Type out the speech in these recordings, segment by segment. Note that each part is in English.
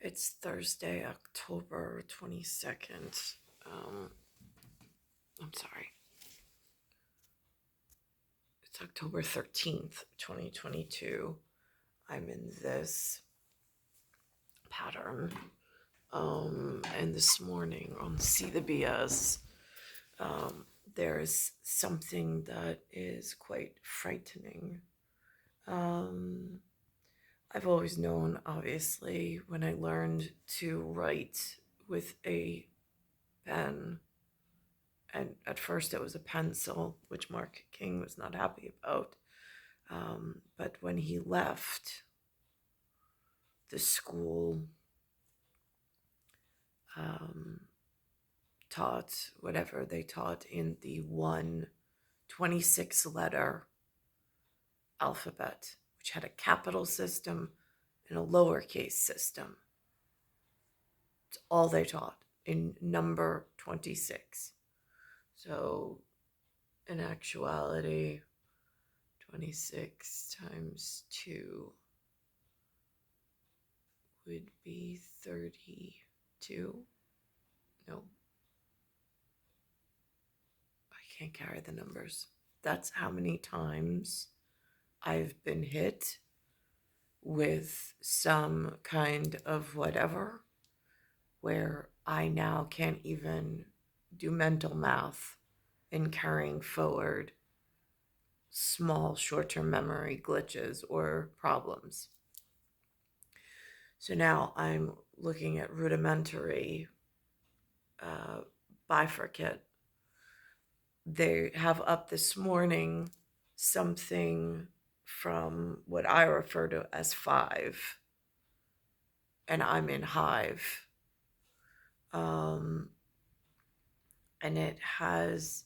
It's Thursday, October 22nd. I'm sorry. It's October 13th, 2022. I'm in this pattern. And this morning on See the BS, there's something that is quite frightening. I've always known, obviously, when I learned to write with a pen, and at first it was a pencil, which Mark King was not happy about. But when he left the school, taught whatever they taught in the 126 letter alphabet, which had a capital system and a lowercase system. It's all they taught in number 26. So in actuality, 26 times 2 would be 32. No. I can't carry the numbers. That's how many times I've been hit with some kind of whatever, where I now can't even do mental math in carrying forward small short-term memory glitches or problems. So now I'm looking at rudimentary bifurcate. They have up this morning something from what I refer to as 5, and I'm in hive. And it has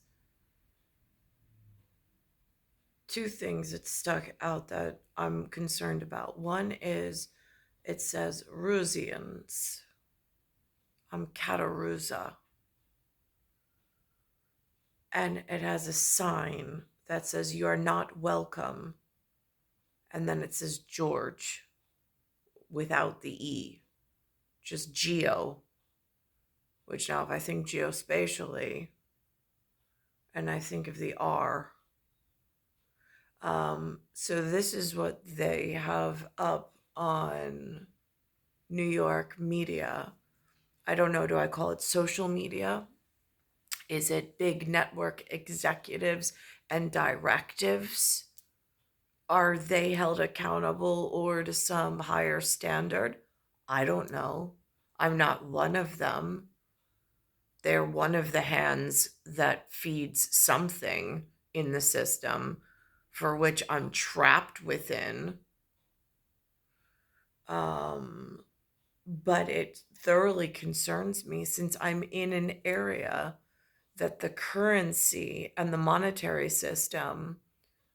two things that stuck out that I'm concerned about. One is it says RUZZIANs. I'm Cattaruzza. And it has a sign that says "You are not welcome." And then it says George without the E, just Geo. Which now, if I think geospatially, and I think of the R, so this is what they have up on New York media. I don't know, do I call it social media? Is it big network executives and directives? Are they held accountable or to some higher standard? I don't know. I'm not one of them. They're one of the hands that feeds something in the system for which I'm trapped within. But it thoroughly concerns me since I'm in an area that the currency and the monetary system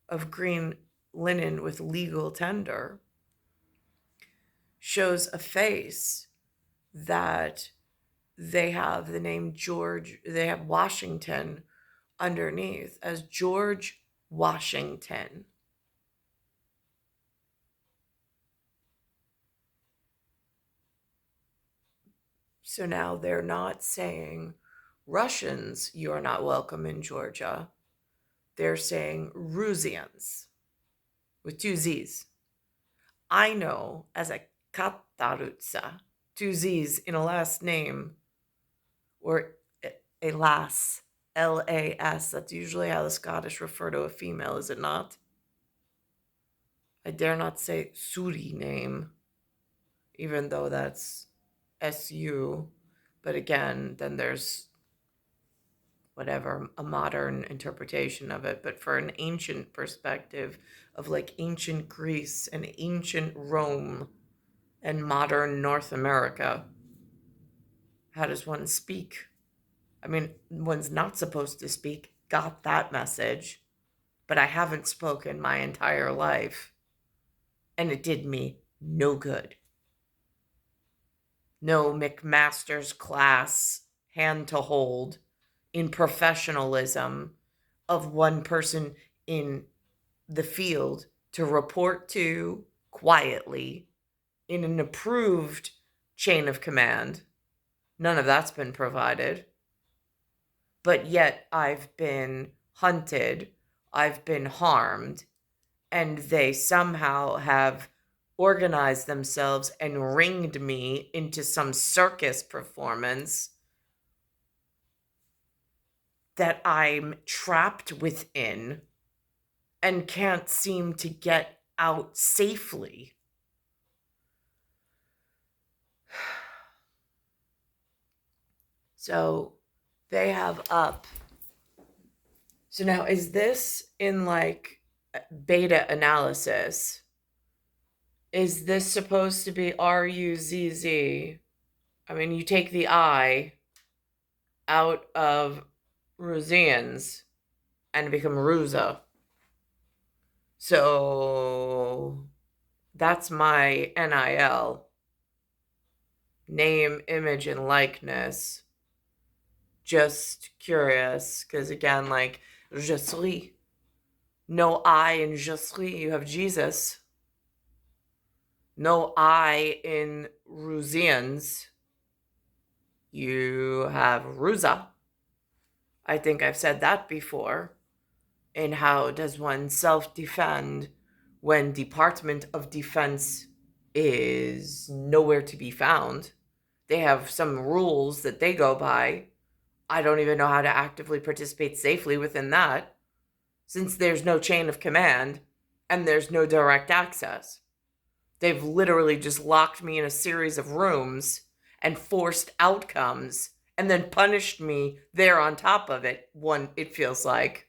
of green linen with legal tender shows a face that they have the name George, they have Washington underneath as George Washington. So now they're not saying, Russians, you're not welcome in Georgia. They're saying RUZZIANs with 2 Z's. I know as a Cattaruzza, 2 Z's in a last name, or a lass, L-A-S. That's usually how the Scottish refer to a female, is it not? I dare not say Suri name, even though that's S-U. But again, then there's whatever, a modern interpretation of it. But for an ancient perspective of like ancient Greece and ancient Rome and modern North America, how does one speak? I mean, one's not supposed to speak. Got that message. But I haven't spoken my entire life. And it did me no good. No McMaster's class hand to hold in professionalism of one person in the field to report to quietly in an approved chain of command. None of that's been provided. But yet I've been hunted, I've been harmed, and they somehow have organized themselves and ringed me into some circus performance that I'm trapped within and can't seem to get out safely. So they have up. So now, is this in like beta analysis? Is this supposed to be RUZZ? I mean, you take the I out of Ruzzians and become Ruza. So that's my NIL. Name, image, and likeness. Just curious, because again, like, je suis. No I in je suis. You have Jesus. No I in Ruzians. You have Ruza. I think I've said that before. And how does one self-defend when Department of Defense is nowhere to be found? They have some rules that they go by. I don't even know how to actively participate safely within that, since there's no chain of command and there's no direct access. They've literally just locked me in a series of rooms and forced outcomes and then punished me there on top of it, it feels like,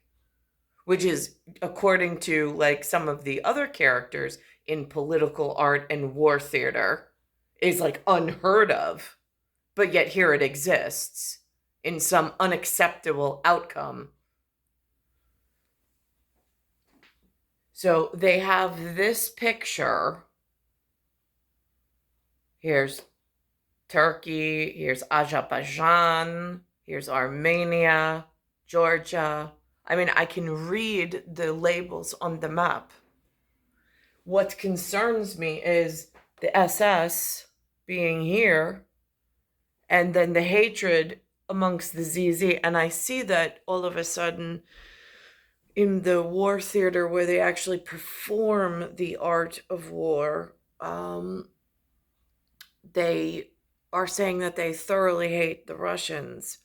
which is, according to like some of the other characters in political art and war theater, is like unheard of. But yet here it exists in some unacceptable outcome. So they have this picture. Here's Turkey, here's Azerbaijan, here's Armenia, Georgia. I mean, I can read the labels on the map. What concerns me is the SS being here, and then the hatred amongst the ZZ. And I see that all of a sudden in the war theater where they actually perform the art of war, they are saying that they thoroughly hate the Russians.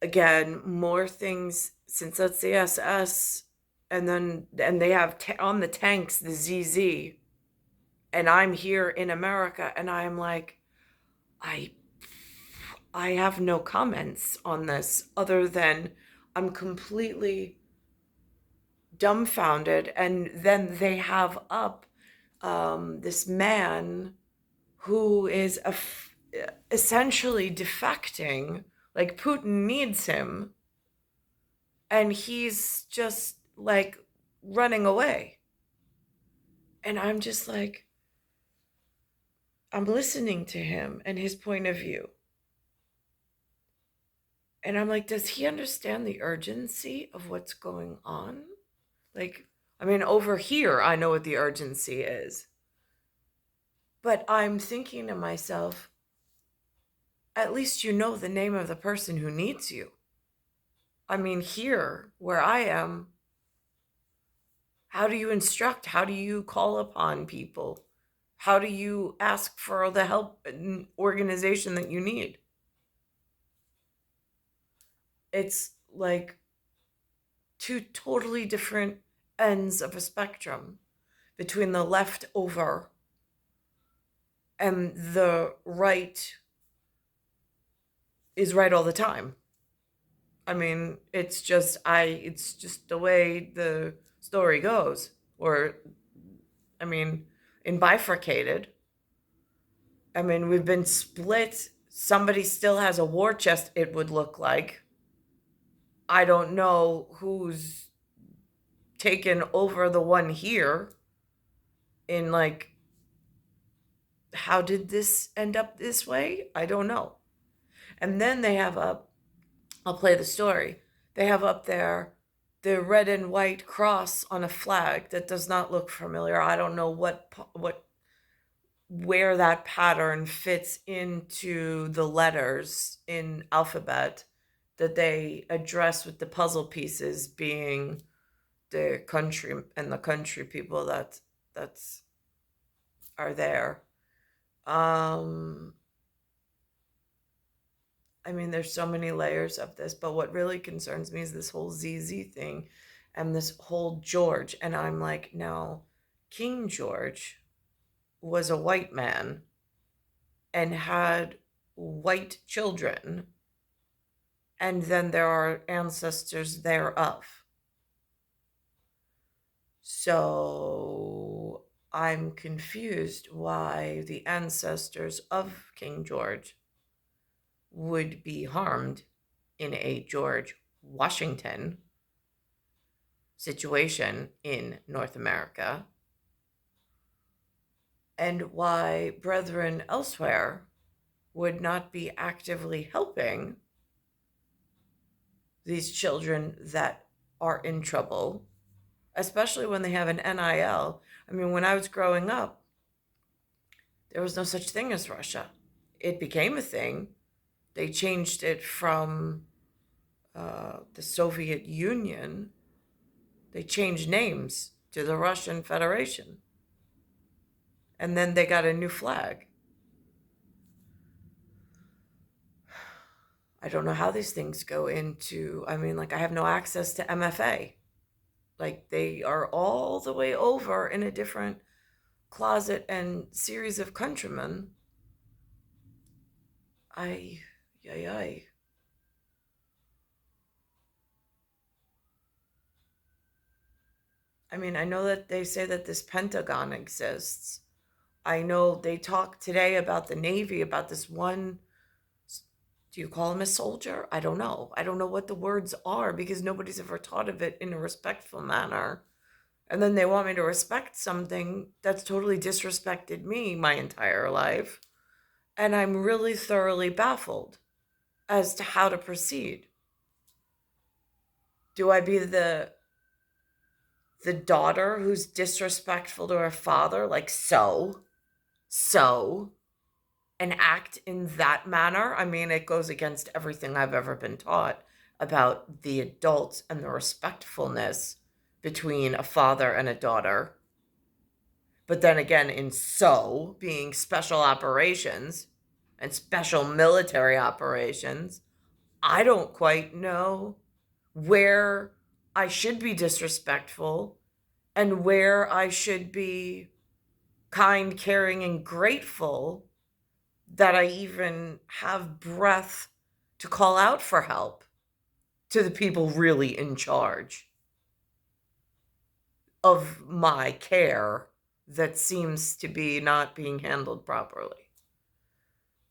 Again, more things, since that's the SS, and they have on the tanks the ZZ, and I'm here in America, and I'm like, I have no comments on this other than I'm completely dumbfounded. And then they have up this man who is essentially defecting, like Putin needs him, and he's just like running away. And I'm just like, I'm listening to him and his point of view. And I'm like, does he understand the urgency of what's going on? Like, I mean, over here, I know what the urgency is. But I'm thinking to myself, at least you know the name of the person who needs you. I mean, here, where I am, how do you instruct? How do you call upon people? How do you ask for the help and organization that you need? It's like two totally different ends of a spectrum between the leftover and the right is right all the time. I mean, it's just the way the story goes. Or, I mean, in bifurcated, I mean, we've been split. Somebody still has a war chest, it would look like. I don't know who's taken over the one here. In like, how did this end up this way? I don't know. And then they have up, I'll play the story. They have up there the red and white cross on a flag that does not look familiar. I don't know what where that pattern fits into the letters in alphabet that they address with the puzzle pieces being the country and the country people that's are there. Um, I mean, there's so many layers of this, but what really concerns me is this whole ZZ thing and this whole George. And I'm like, no, King George was a white man and had white children, and then there are ancestors thereof. So I'm confused why the ancestors of King George would be harmed in a George Washington situation in North America, and why brethren elsewhere would not be actively helping these children that are in trouble, especially when they have an NIL. I mean, when I was growing up, there was no such thing as Russia. It became a thing. They changed it from the Soviet Union. They changed names to the Russian Federation. And then they got a new flag. I don't know how these things go into, I mean, like, I have no access to MFA. Like, they are all the way over in a different closet and series of countrymen. I, yay, yay. I mean, I know that they say that this Pentagon exists. I know they talked today about the Navy, about this one. Do you call him a soldier? I don't know. I don't know what the words are because nobody's ever taught of it in a respectful manner. And then they want me to respect something that's totally disrespected me my entire life. And I'm really thoroughly baffled as to how to proceed. Do I be the daughter who's disrespectful to her father, like so, and act in that manner? I mean, it goes against everything I've ever been taught about the adults and the respectfulness between a father and a daughter. But then again, in so being special operations and special military operations, I don't quite know where I should be disrespectful and where I should be kind, caring, and grateful that I even have breath to call out for help to the people really in charge of my care that seems to be not being handled properly.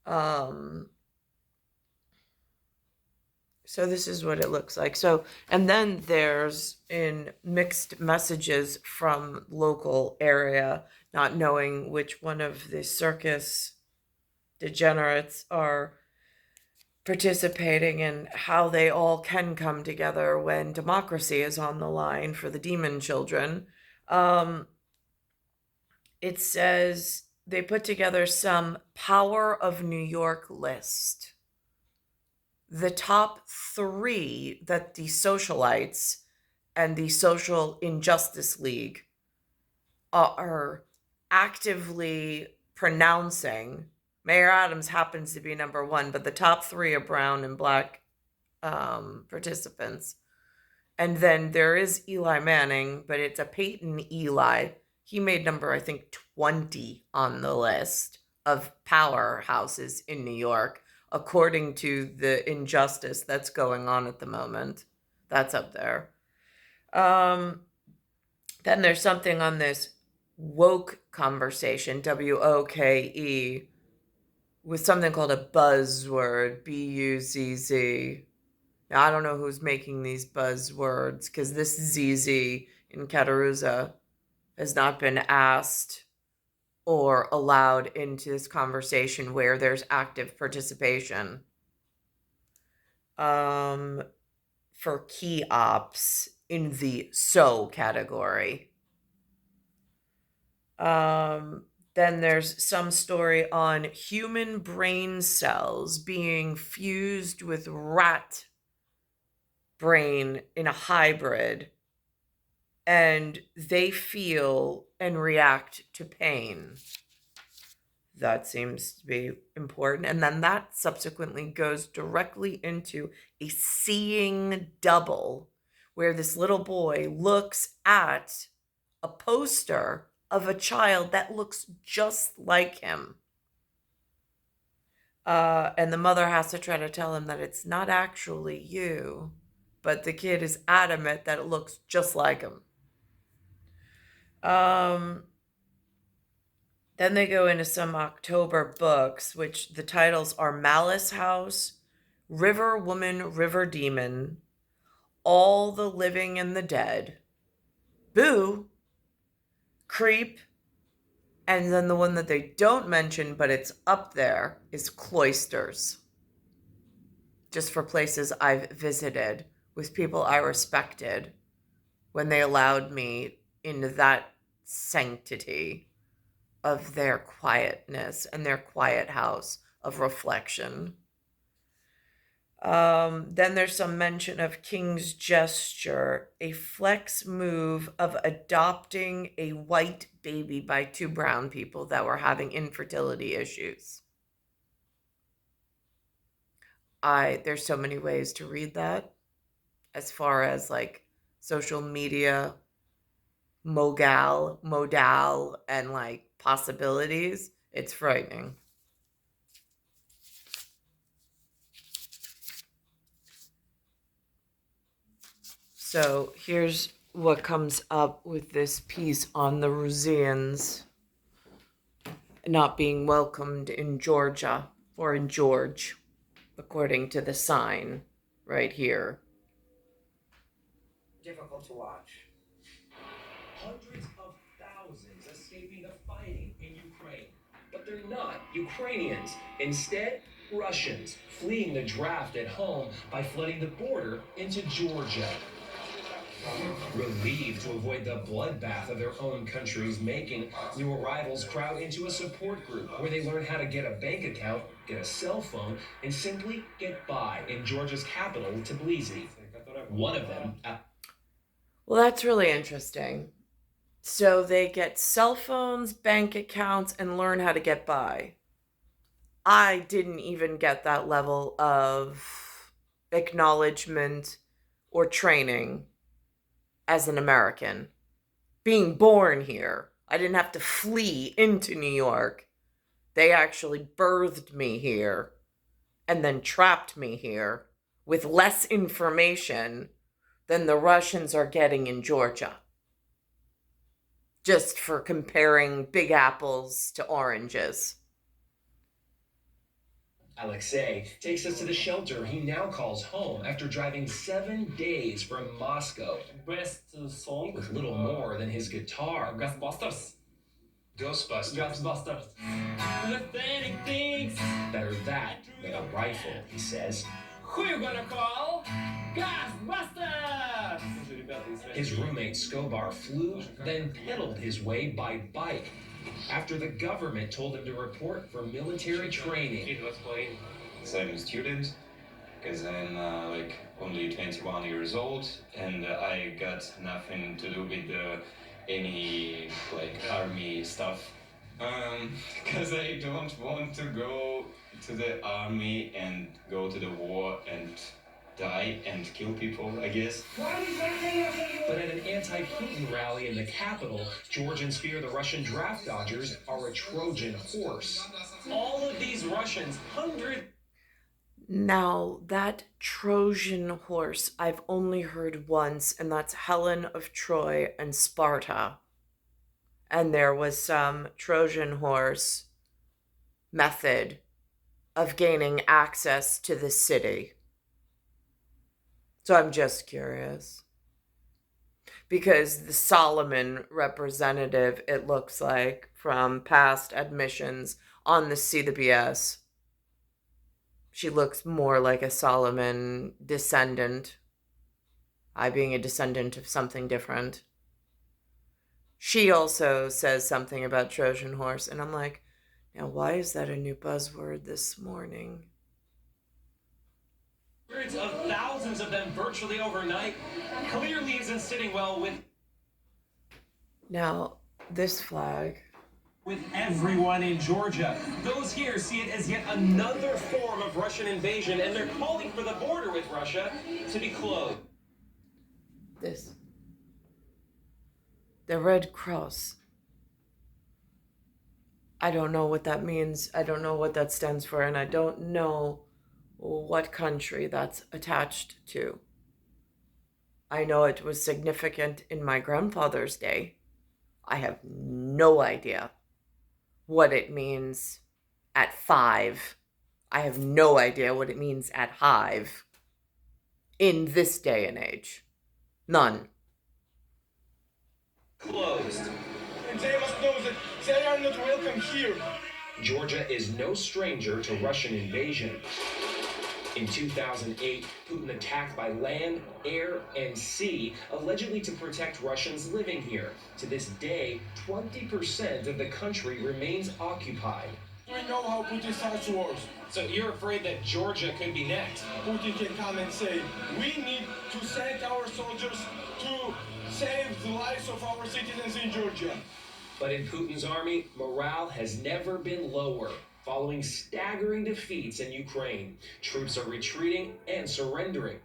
Um, so this is what it looks like. So, and then there's in mixed messages from local area, not knowing which one of the circus degenerates are participating and how they all can come together when democracy is on the line for the demon children. It says they put together some Power of New York list. The top 3 that the socialites and the Social Injustice League are actively pronouncing. Mayor Adams happens to be number 1, but the top 3 are brown and black participants. And then there is Eli Manning, but it's a Peyton Eli. He made number, I think, 20 on the list of powerhouses in New York, according to the injustice that's going on at the moment. That's up there. Then there's something on this woke conversation, WOKE, with something called a buzzword, BUZZ. Now, I don't know who's making these buzzwords because this ZZ in Cattaruzza has not been asked or allowed into this conversation where there's active participation. For key ops in the so category. Then there's some story on human brain cells being fused with rat brain in a hybrid, and they feel and react to pain. That seems to be important. And then that subsequently goes directly into a seeing double, where this little boy looks at a poster of a child that looks just like him. And the mother has to try to tell him that it's not actually you, but the kid is adamant that it looks just like him. Then they go into some October books, which the titles are Malice House, River Woman, River Demon, All the Living and the Dead, Boo, Creep, and then the one that they don't mention, but it's up there, is Cloisters. Just for places I've visited with people I respected when they allowed me into that sanctity of their quietness and their quiet house of reflection. Then there's some mention of King's Gesture, a flex move of adopting a white baby by two brown people that were having infertility issues. There's so many ways to read that as far as like social media modal and like possibilities. It's frightening. So here's what comes up with this piece on the RUZZIANs not being welcomed in Georgia or in George, according to the sign right here. Difficult to watch. Hundreds of thousands escaping the fighting in Ukraine. But they're not Ukrainians. Instead, Russians fleeing the draft at home by flooding the border into Georgia. Relieved to avoid the bloodbath of their own country's making, new arrivals crowd into a support group where they learn how to get a bank account, get a cell phone, and simply get by in Georgia's capital, Tbilisi. One of them... Well, that's really interesting. So they get cell phones, bank accounts, and learn how to get by. I didn't even get that level of acknowledgement or training as an American. Being born here, I didn't have to flee into New York. They actually birthed me here and then trapped me here with less information than the Russians are getting in Georgia. Just for comparing big apples to oranges. Alexei takes us to the shelter he now calls home after driving 7 days from Moscow. Best song With little more than his guitar. Ghostbusters. Ghostbusters. Pathetic things. Better that than a rifle, he says. Who you gonna call? Ghostbusters! His roommate Skobar flew, then pedaled his way by bike after the government told him to report for military training. So I'm a student because I'm like only 21 years old, and I got nothing to do with any like army stuff. Because I don't want to go to the army and go to the war and die and kill people, I guess. But at an anti-Putin rally in the capital, Georgians fear the Russian draft dodgers are a Trojan horse. All of these Russians, hundreds. Now, that Trojan horse I've only heard once, and that's Helen of Troy and Sparta. And there was some Trojan horse method of gaining access to the city. So I'm just curious. Because the Solomon representative, it looks like, from past admissions on the CBS, she looks more like a Solomon descendant. I being a descendant of something different. She also says something about Trojan horse, and I'm like, now why is that a new buzzword this morning? Hundreds of thousands of them virtually overnight clearly isn't sitting well Now, this flag. with everyone in Georgia. Those here see it as yet another form of Russian invasion, and they're calling for the border with Russia to be closed. This. The Red Cross. I don't know what that means. I don't know what that stands for, and I don't know what country that's attached to. I know it was significant in my grandfather's day. I have no idea what it means at 5. I have no idea what it means at hive in this day and age. None. Closed. And they must know that they are not welcome here. Georgia is no stranger to Russian invasion. In 2008, Putin attacked by land, air, and sea, allegedly to protect Russians living here. To this day, 20% of the country remains occupied. We know how Putin starts wars. So you're afraid that Georgia could be next? Putin can come and say, we need to send our soldiers to save the lives of our citizens in Georgia. But in Putin's army, morale has never been lower. Following staggering defeats in Ukraine, troops are retreating and surrendering.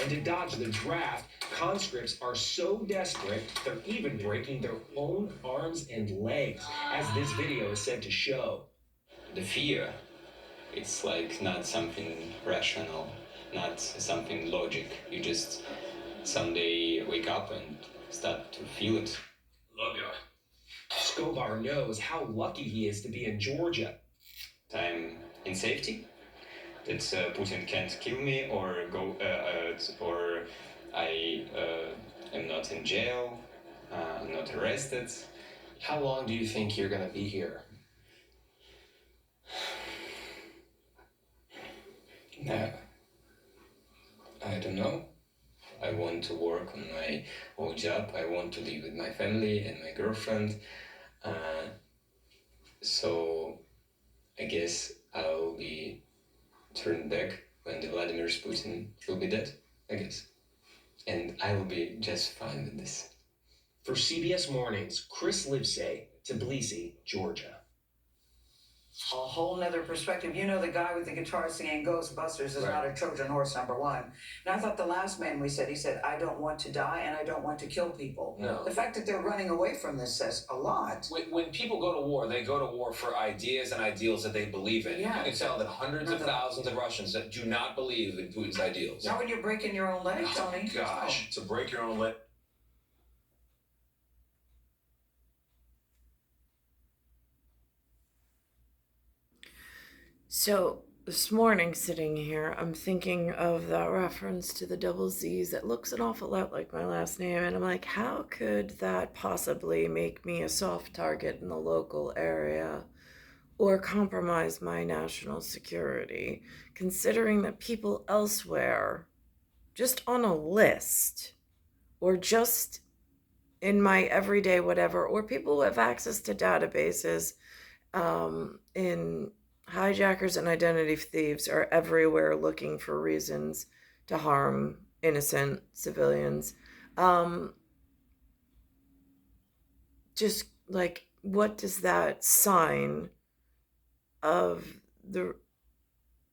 And to dodge the draft, conscripts are so desperate, they're even breaking their own arms and legs, as this video is said to show. The fear, it's like not something rational, not something logic. You just someday wake up and start to feel it. Love ya. Skobar knows how lucky he is to be in Georgia. I'm in safety. That Putin can't kill me or or I am not in jail. I'm not arrested. How long do you think you're gonna be here? Nah, I don't know. I want to work on my old job. I want to live with my family and my girlfriend. So I guess I'll be turned back when the Vladimir Putin will be dead, I guess. And I will be just fine with this. For CBS Mornings, Chris Livesay, Tbilisi, Georgia. A whole nother perspective. You know, the guy with the guitar singing Ghostbusters is not a Trojan horse, number one. And I thought the last man he said, I don't want to die and I don't want to kill people. No. The fact that they're running away from this says a lot. When people go to war, they go to war for ideas and ideals that they believe in. Yeah. You can tell that hundreds of thousands of Russians that do not believe in Putin's ideals. Not when you're breaking your own leg, Tony. Gosh, to break your own leg. So this morning, sitting here, I'm thinking of that reference to the double Z's that looks an awful lot like my last name, and I'm like, how could that possibly make me a soft target in the local area or compromise my national security, considering that people elsewhere, just on a list, or just in my everyday whatever, or people who have access to databases in hijackers and identity thieves are everywhere looking for reasons to harm innocent civilians. Just like, what does that sign of the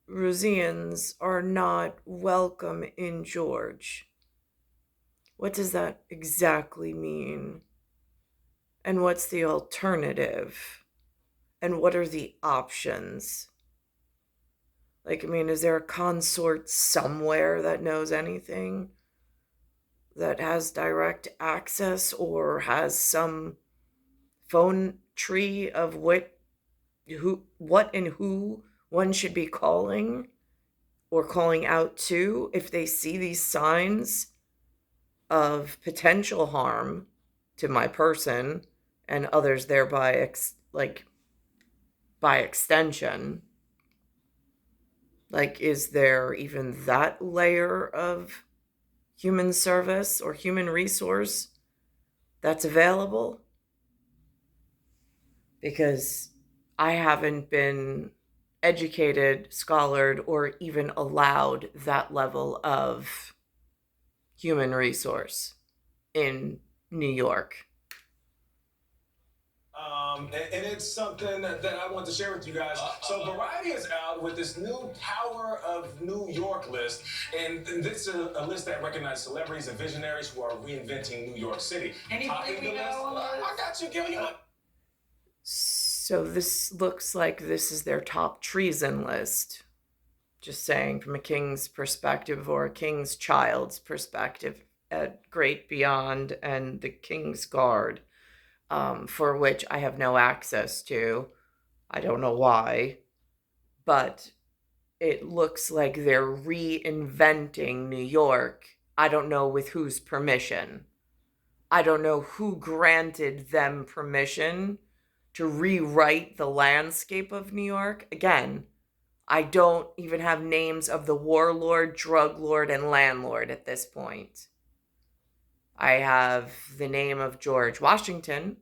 RUZZIANs are not welcome in George? What does that exactly mean? And what's the alternative? And what are the options? Like, I mean, is there a consort somewhere that knows anything? That has direct access or has some phone tree of what and who one should be calling or calling out to if they see these signs of potential harm to my person and others thereby by extension? Like, is there even that layer of human service or human resource that's available? Because I haven't been educated, scholared, or even allowed that level of human resource in New York. And it's something that I want to share with you guys. So Variety is out with this new Power of New York list, and this is a list that recognizes celebrities and visionaries who are reinventing New York City. Anybody we know on the list? I got you, Gil. So this looks like this is their top treason list. Just saying, from a king's perspective or a king's child's perspective at Great Beyond and the King's Guard, for which I have no access to. I don't know why, but it looks like they're reinventing New York. I don't know with whose permission. I don't know who granted them permission to rewrite the landscape of New York. Again, I don't even have names of the warlord, drug lord, and landlord at this point. I have the name of George Washington.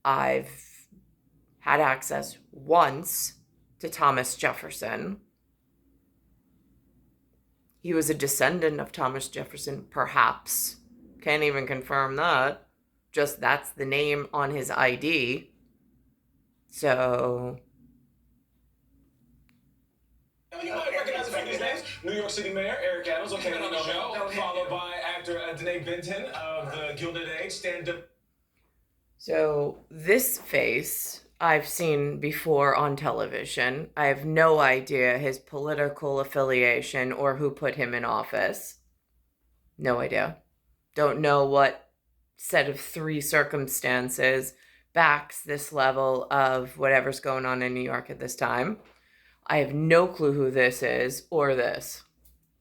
I've had access once to Thomas Jefferson. He was a descendant of Thomas Jefferson, perhaps. Can't even confirm that. Just that's the name on his ID. So You might recognize a few of these names. New York City Mayor Eric Adams, okay, on the show, followed by actor Danae Benton of the Gilded Age, stand-up. So this face I've seen before on television. I have no idea his political affiliation or who put him in office. No idea. Don't know what set of three circumstances backs this level of whatever's going on in New York at this time. I have no clue who this is or this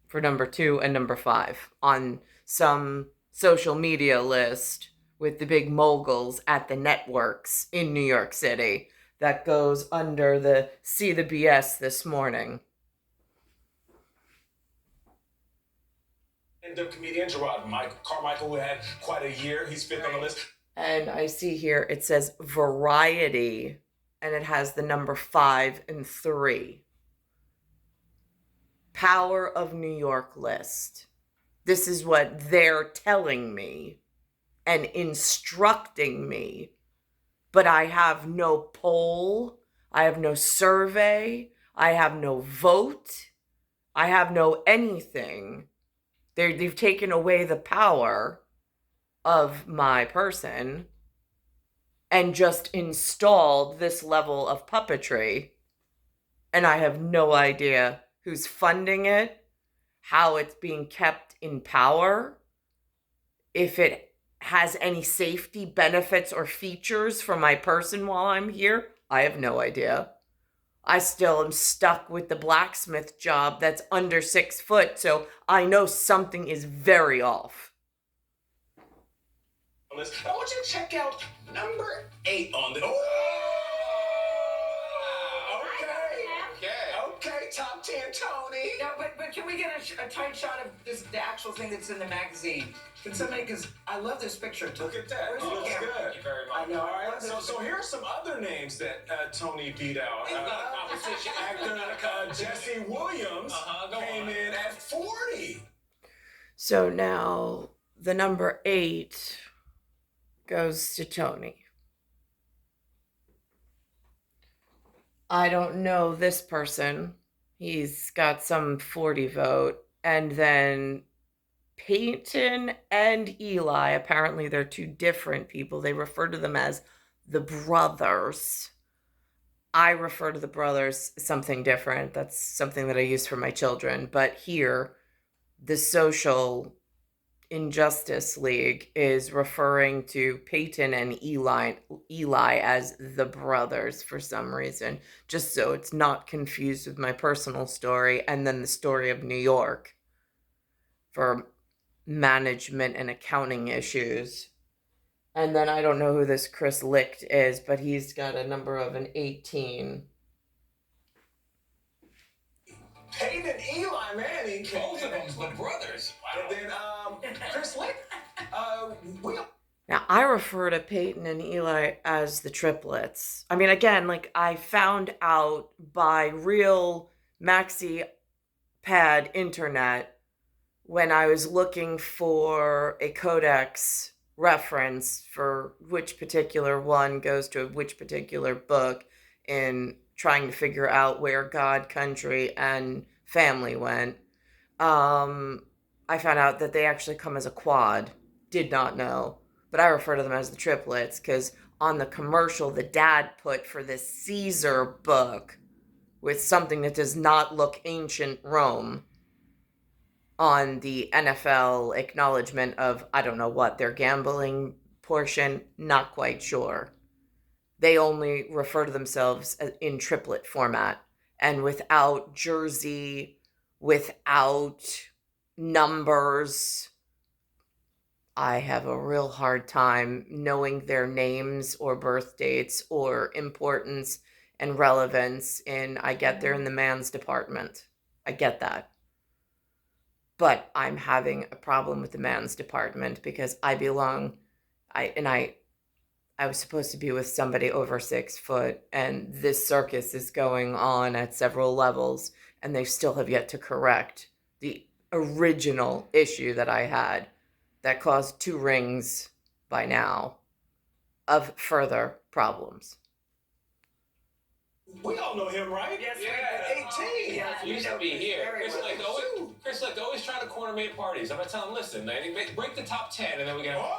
for number 2 and number 5 on some social media list with the big moguls at the networks in New York City that goes under the See the BS this morning. Stand-up comedian Gerard Carmichael, who had quite a year. He's fifth on the list. And I see here it says Variety, and it has the number 5 and 3. Power of New York list. This is what they're telling me and instructing me. But I have no poll. I have no survey. I have no vote. I have no anything. They've taken away the power of my person and just installed this level of puppetry. And I have no idea who's funding it, how it's being kept in power, if it has any safety benefits or features for my person while I'm here. I have no idea. I still am stuck with the blacksmith job that's under 6 foot, so I know something is very off. I want you to check out number 8 on the. Okay, top 10, Tony. No, but can we get a tight shot of the actual thing that's in the magazine? Can somebody, because I love this picture. Look at that. Where's It the looks camera? good. Thank you very much. I know. All right, so here are some other names that Tony beat out. It's not a competition. Actor Jesse Williams came in at 40. So now the number 8 goes to Tony. I don't know this person. He's got some 40 vote. And then Peyton and Eli, apparently they're 2 different people. They refer to them as the brothers. I refer to the brothers something different. That's something that I use for my children. But here, the Social Injustice League is referring to Peyton and Eli as the brothers for some reason, just so it's not confused with my personal story and then the story of New York for management and accounting issues. And then I don't know who this Chris Licht is, but he's got a number of an 18. Peyton and Eli Manning. Both of them, the brothers. Wow. And then Chris Licht. Now, I refer to Peyton and Eli as the triplets. I mean, again, like I found out by real maxi pad internet when I was looking for a codex reference for which particular one goes to which particular book in trying to figure out where God, country, and family went. I found out that they actually come as a quad. Did not know. But I refer to them as the triplets because on the commercial the dad put for this Caesar book with something that does not look ancient Rome on the NFL acknowledgement of, I don't know what, their gambling portion, not quite sure. They only refer to themselves in triplet format and without jersey, without numbers. I have a real hard time knowing their names or birth dates or importance and relevance in, I get they're in the man's department. I get that. But I'm having a problem with the man's department because I was supposed to be with somebody over 6 foot, and this circus is going on at several levels, and they still have yet to correct the original issue that I had that caused 2 rings by now of further problems. We all know him, right? Yes, Yeah. 18. Yes, He used to be here. Chris like always trying to corner me at parties. I'm gonna tell him, listen, man, break the top 10, and then we get. Wow.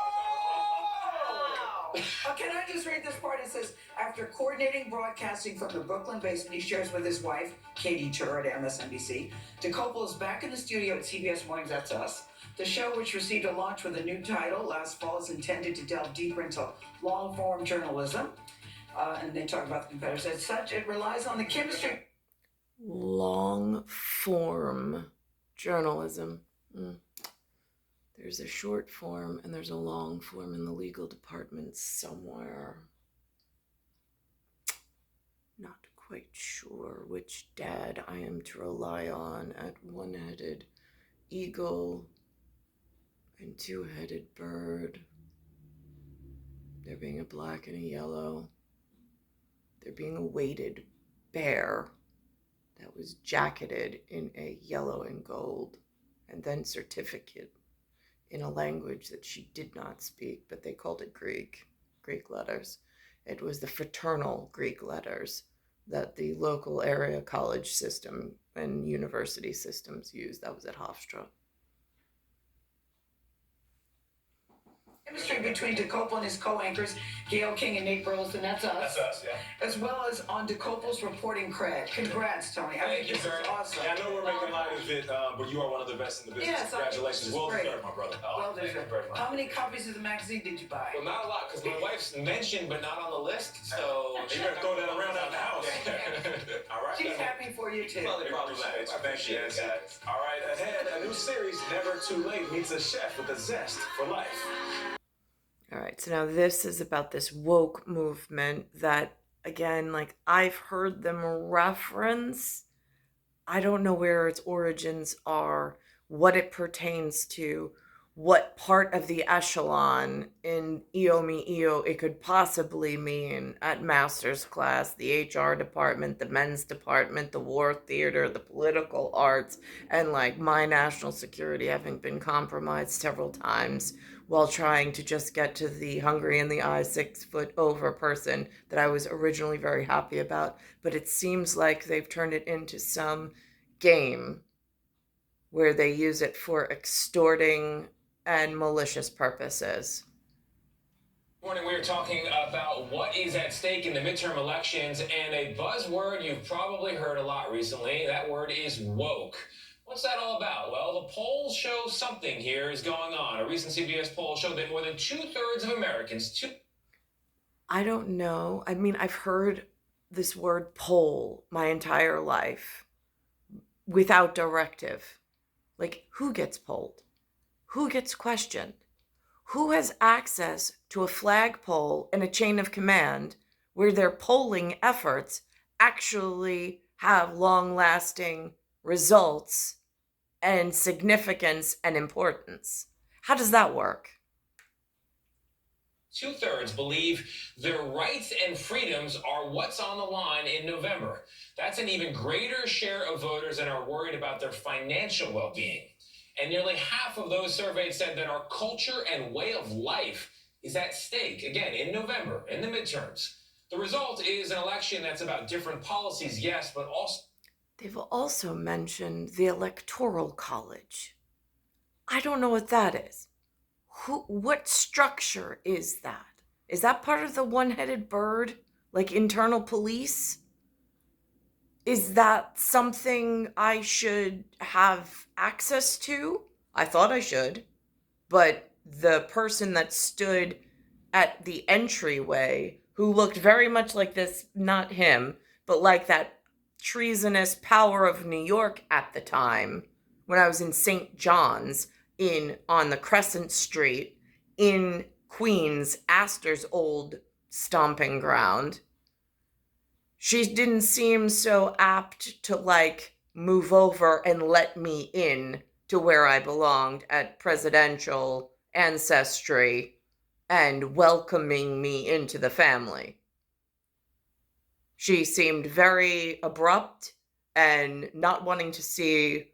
Can I just read this part? It says, after coordinating broadcasting from the Brooklyn basement he shares with his wife, Katie Tur at MSNBC, DeCopel is back in the studio at CBS Mornings, that's us. The show, which received a launch with a new title last fall, is intended to delve deeper into long-form journalism. And they talk about the competitors. As such, it relies on the chemistry. Long-form journalism. There's a short form and there's a long form in the legal department somewhere. Not quite sure which dad I am to rely on at one-headed eagle and two-headed bird. There being a black and a yellow. There being a weighted bear that was jacketed in a yellow and gold and then certificate in a language that she did not speak, but they called it Greek letters. It was the fraternal Greek letters that the local area college system and university systems used. That was at Hofstra. Chemistry between DeCopel and his co-anchors, Gail King and Nate Burleson, that's us. That's us, yeah. As well as on DeCopel's reporting cred. Congrats, Tony. I think this is awesome. Yeah, I know we're making light of it, but you are one of the best in the business. Yes, Congratulations. Well great. deserved, my brother. Well Thank you deserved. very much. How many copies of the magazine did you buy? Well, not a lot, because my wife's mentioned but not on the list, so. You better throw that around out the house. All right. She's happy for you too. Probably problematic. I appreciate it, guys. All right, ahead, a new series, Never Too Late, meets a chef with a zest for life. All right, so now this is about this woke movement that, again, like I've heard them reference. I don't know where its origins are, what it pertains to, what part of the echelon in EO it could possibly mean at master's class, the HR department, the men's department, the war theater, the political arts, and like my national security having been compromised several times while trying to just get to the hungry in the eye 6 foot over person that I was originally very happy about. But it seems like they've turned it into some game where they use it for extorting and malicious purposes. Morning, we were talking about what is at stake in the midterm elections, and a buzzword you've probably heard a lot recently. That word is woke. What's that all about? Well, the polls show something here is going on. A recent CBS poll showed that more than 2/3 of Americans. I don't know. I mean, I've heard this word poll my entire life without directive. Like, who gets polled? Who gets questioned? Who has access to a flagpole and a chain of command where their polling efforts actually have long-lasting results and significance and importance? How does that work? 2/3 believe their rights and freedoms are what's on the line in November. That's an even greater share of voters that are worried about their financial well being. And nearly half of those surveyed said that our culture and way of life is at stake, again, in November, in the midterms. The result is an election that's about different policies, yes, but also. They've also mentioned the Electoral College. I don't know what that is. What structure is that? Is that part of the one-headed bird, like internal police? Is that something I should have access to? I thought I should, but the person that stood at the entryway, who looked very much like this, not him, but like that treasonous Power of New York at the time, when I was in St. John's, on the Crescent Street in Queens, Astor's old stomping ground. She didn't seem so apt to move over and let me in to where I belonged at presidential ancestry and welcoming me into the family. She seemed very abrupt and not wanting to see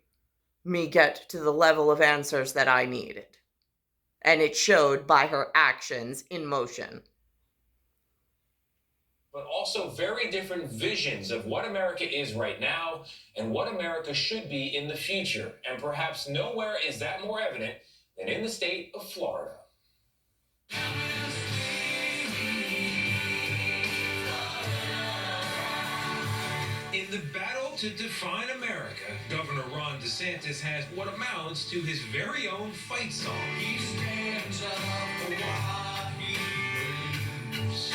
me get to the level of answers that I needed. And it showed by her actions in motion. But also very different visions of what America is right now and what America should be in the future. And perhaps nowhere is that more evident than in the state of Florida. In the battle to define America, Governor Ron DeSantis has what amounts to his very own fight song. He stands up for what he believes.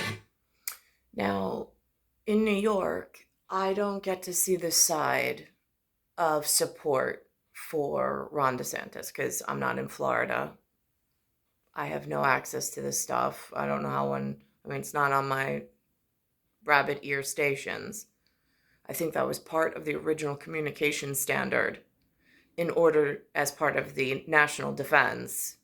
Now, in New York, I don't get to see the side of support for Ron DeSantis because I'm not in Florida. I have no access to this stuff. I don't know how it's not on my rabbit ear stations. I think that was part of the original communication standard in order as part of the national defense.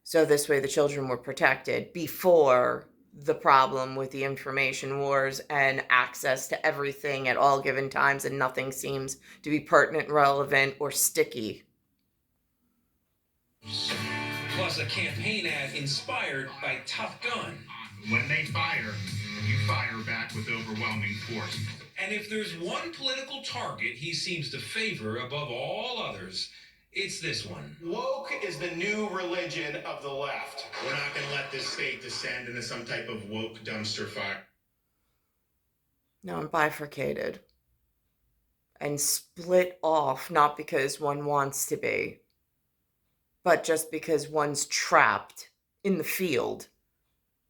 So this way the children were protected before the problem with the information wars and access to everything at all given times, and nothing seems to be pertinent, relevant, or sticky. Plus a campaign ad inspired by Top Gun. When they fire, you fire back with overwhelming force. And if there's one political target he seems to favor above all others, it's this one. Woke is the new religion of the left. We're not going to let this state descend into some type of woke dumpster fire. No, I'm bifurcated and split off, not because one wants to be, but just because one's trapped in the field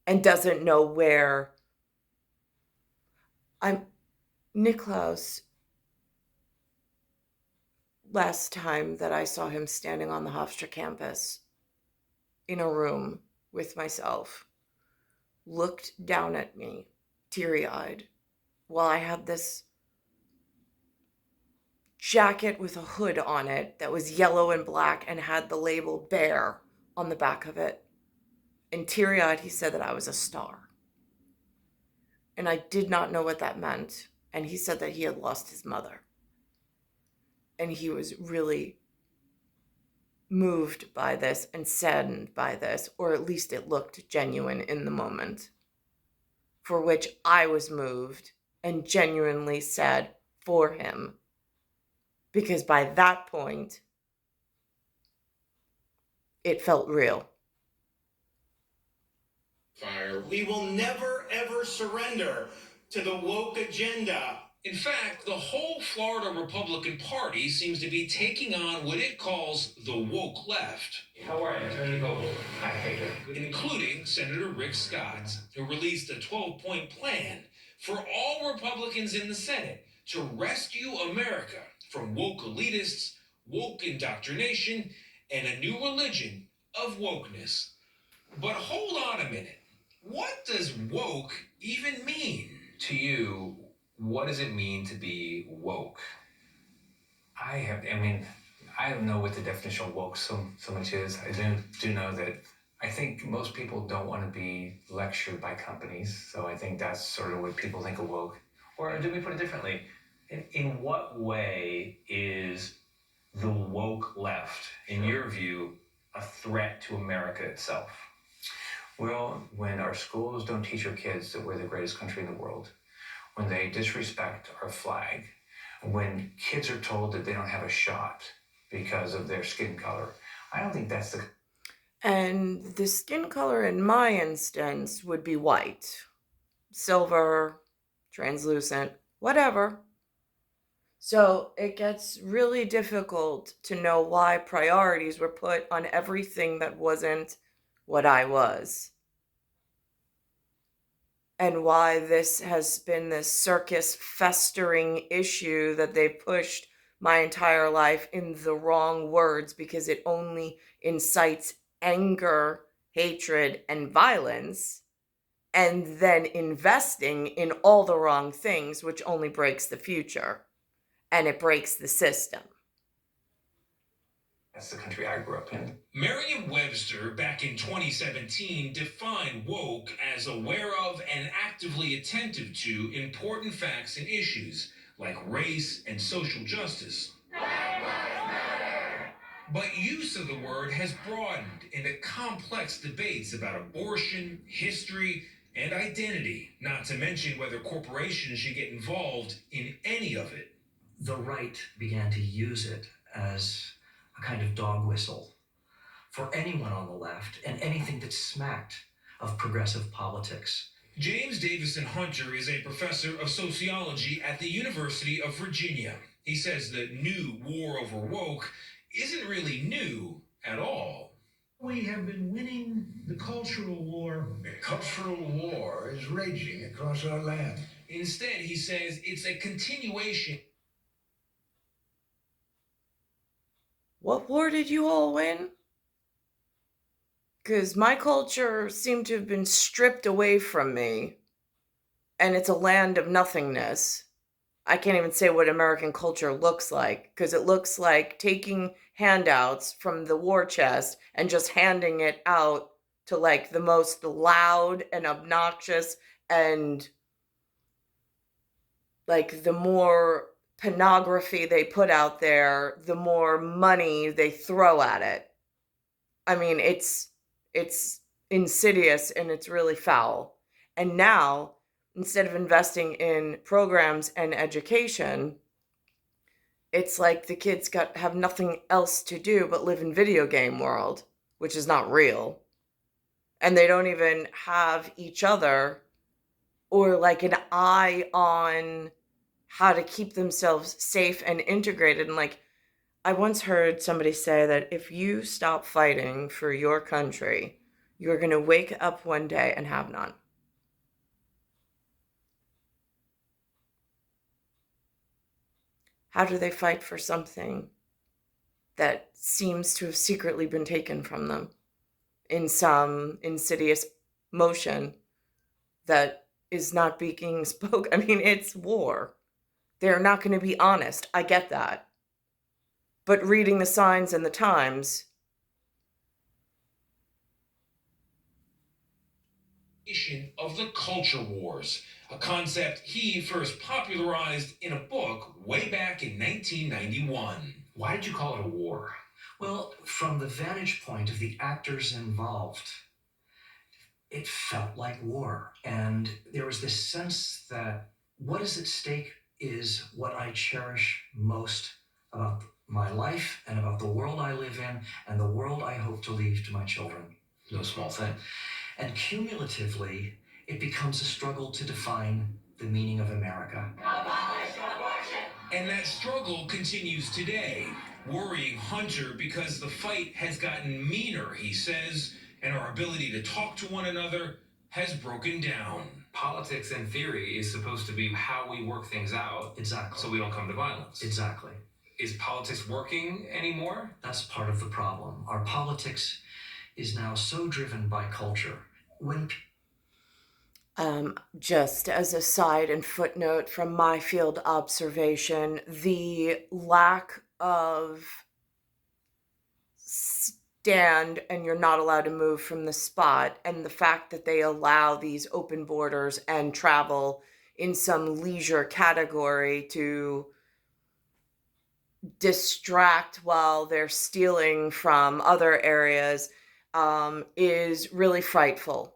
and doesn't know where. Niklaus, last time that I saw him standing on the Hofstra campus in a room with myself, looked down at me, teary-eyed, while I had this jacket with a hood on it that was yellow and black and had the label Bear on the back of it. And teary-eyed, he said that I was a star. And I did not know what that meant. And he said that he had lost his mother. And he was really moved by this and saddened by this, or at least it looked genuine in the moment, for which I was moved and genuinely sad for him. Because by that point, it felt real. Fire. We will never, ever surrender to the woke agenda. In fact, the whole Florida Republican Party seems to be taking on what it calls the woke left. How are you, Attorney Nicole? Hi, Including Senator Rick Scott, who released a 12-point plan for all Republicans in the Senate to rescue America from woke elitists, woke indoctrination, and a new religion of wokeness. But hold on a minute. What does woke even mean? To you, what does it mean to be woke? I don't know what the definition of woke so much is. I do know that I think most people don't want to be lectured by companies, so I think that's sort of what people think of woke. Or do we put it differently? In what way is the woke left, in your view, a threat to America itself? Well, when our schools don't teach our kids that we're the greatest country in the world, when they disrespect our flag, when kids are told that they don't have a shot because of their skin color, I don't think that's the... And the skin color in my instance would be white, silver, translucent, whatever. So it gets really difficult to know why priorities were put on everything that wasn't what I was. And why this has been this circus festering issue that they pushed my entire life in the wrong words because it only incites anger, hatred, and violence, and then investing in all the wrong things, which only breaks the future and it breaks the system. That's the country I grew up in. Merriam-Webster, back in 2017, defined woke as aware of and actively attentive to important facts and issues like race and social justice. But use of the word has broadened into complex debates about abortion, history, and identity, not to mention whether corporations should get involved in any of it. The right began to use it as a kind of dog whistle for anyone on the left and anything that smacked of progressive politics. James Davison Hunter is a professor of sociology at the University of Virginia. He says the new war over woke isn't really new at all. We have been winning the cultural war. The cultural war is raging across our land. Instead, he says it's a continuation. What war did you all win? Because my culture seemed to have been stripped away from me, and it's a land of nothingness. I can't even say what American culture looks like, because it looks like taking handouts from the war chest and just handing it out to like the most loud and obnoxious, and like the more pornography they put out there, the more money they throw at it. I mean, it's insidious and it's really foul. And now, instead of investing in programs and education, it's like the kids have nothing else to do but live in video game world, which is not real. And they don't even have each other or like an eye on how to keep themselves safe and integrated. And like, I once heard somebody say that if you stop fighting for your country, you're going to wake up one day and have none. How do they fight for something that seems to have secretly been taken from them in some insidious motion that is not being spoken? I mean, it's war. They're not going to be honest. I get that. But reading the signs and the times. Of the culture wars, a concept he first popularized in a book way back in 1991. Why did you call it a war? Well, from the vantage point of the actors involved, it felt like war. And there was this sense that what is at stake is what I cherish most about my life and about the world I live in and the world I hope to leave to my children. No small thing. And cumulatively, it becomes a struggle to define the meaning of America. And that struggle continues today, worrying Hunter because the fight has gotten meaner, he says, and our ability to talk to one another has broken down. Politics, in theory, is supposed to be how we work things out. Exactly. So we don't come to violence. Exactly. Is politics working anymore? That's part of the problem. Our politics is now so driven by culture. Just as a side and footnote from my field observation, the lack of stand and you're not allowed to move from the spot. And the fact that they allow these open borders and travel in some leisure category to distract while they're stealing from other areas is really frightful.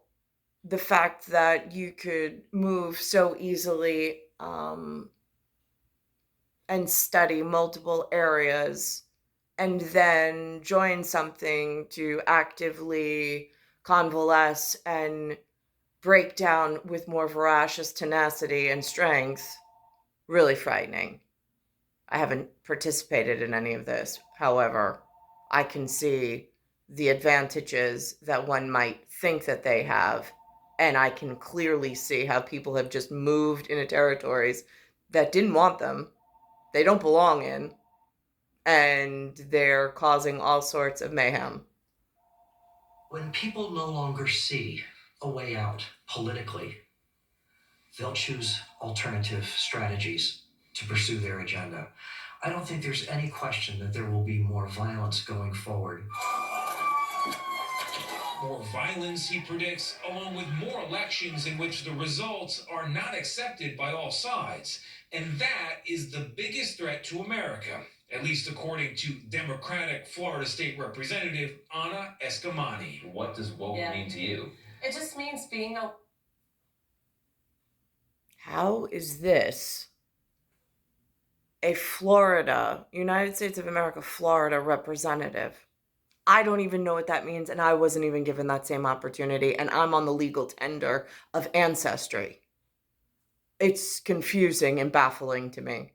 The fact that you could move so easily and study multiple areas and then join something to actively convalesce and break down with more voracious tenacity and strength, really frightening. I haven't participated in any of this. However, I can see the advantages that one might think that they have, and I can clearly see how people have just moved into territories that didn't want them, they don't belong in, and they're causing all sorts of mayhem. When people no longer see a way out politically, they'll choose alternative strategies to pursue their agenda. I don't think there's any question that there will be more violence going forward. More violence, he predicts, along with more elections in which the results are not accepted by all sides. And that is the biggest threat to America, at least according to Democratic Florida State Representative Anna Escamani. What does woke mean to you? It just means being a... How is this a Florida, United States of America, Florida representative? I don't even know what that means, and I wasn't even given that same opportunity, and I'm on the legal tender of ancestry. It's confusing and baffling to me.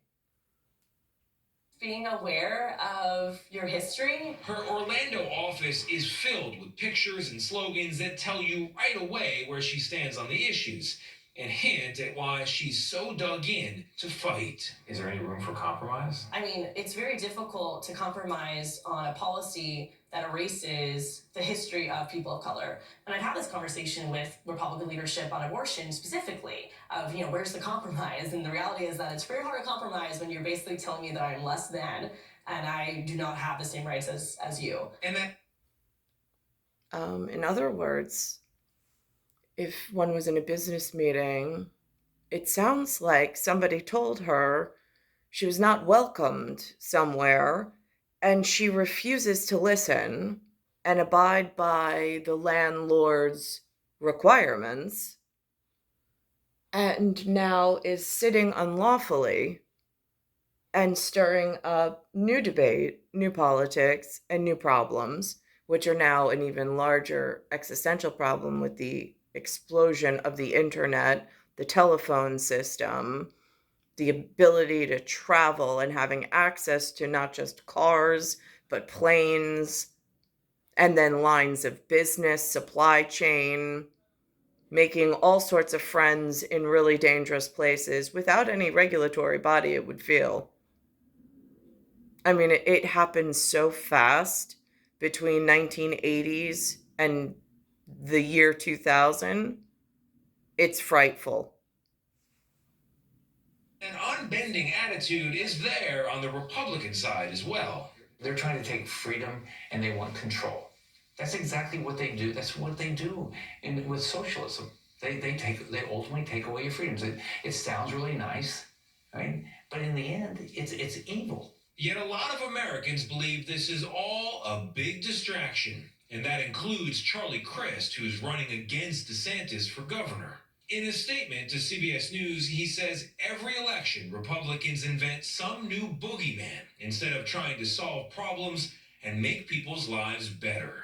Being aware of your history. Her Orlando office is filled with pictures and slogans that tell you right away where she stands on the issues and hint at why she's so dug in to fight. Is there any room for compromise? I mean, it's very difficult to compromise on a policy that erases the history of people of color. And I've had this conversation with Republican leadership on abortion specifically, of, where's the compromise? And the reality is that it's very hard to compromise when you're basically telling me that I'm less than and I do not have the same rights as you. And that... In other words, if one was in a business meeting, it sounds like somebody told her she was not welcomed somewhere, and she refuses to listen and abide by the landlord's requirements, and now is sitting unlawfully and stirring up new debate, new politics, and new problems, which are now an even larger existential problem with the explosion of the internet, the telephone system, the ability to travel and having access to not just cars, but planes, and then lines of business, supply chain, making all sorts of friends in really dangerous places without any regulatory body, it would feel. I mean, it happened so fast between 1980s and the year 2000. It's frightful. An unbending attitude is there on the Republican side as well. They're trying to take freedom and they want control. That's exactly what they do. That's what they do with socialism. They ultimately take away your freedoms. It sounds really nice, right? But in the end, it's evil. Yet a lot of Americans believe this is all a big distraction, and that includes Charlie Crist, who's running against DeSantis for governor. In a statement to CBS News, he says every election, Republicans invent some new boogeyman instead of trying to solve problems and make people's lives better.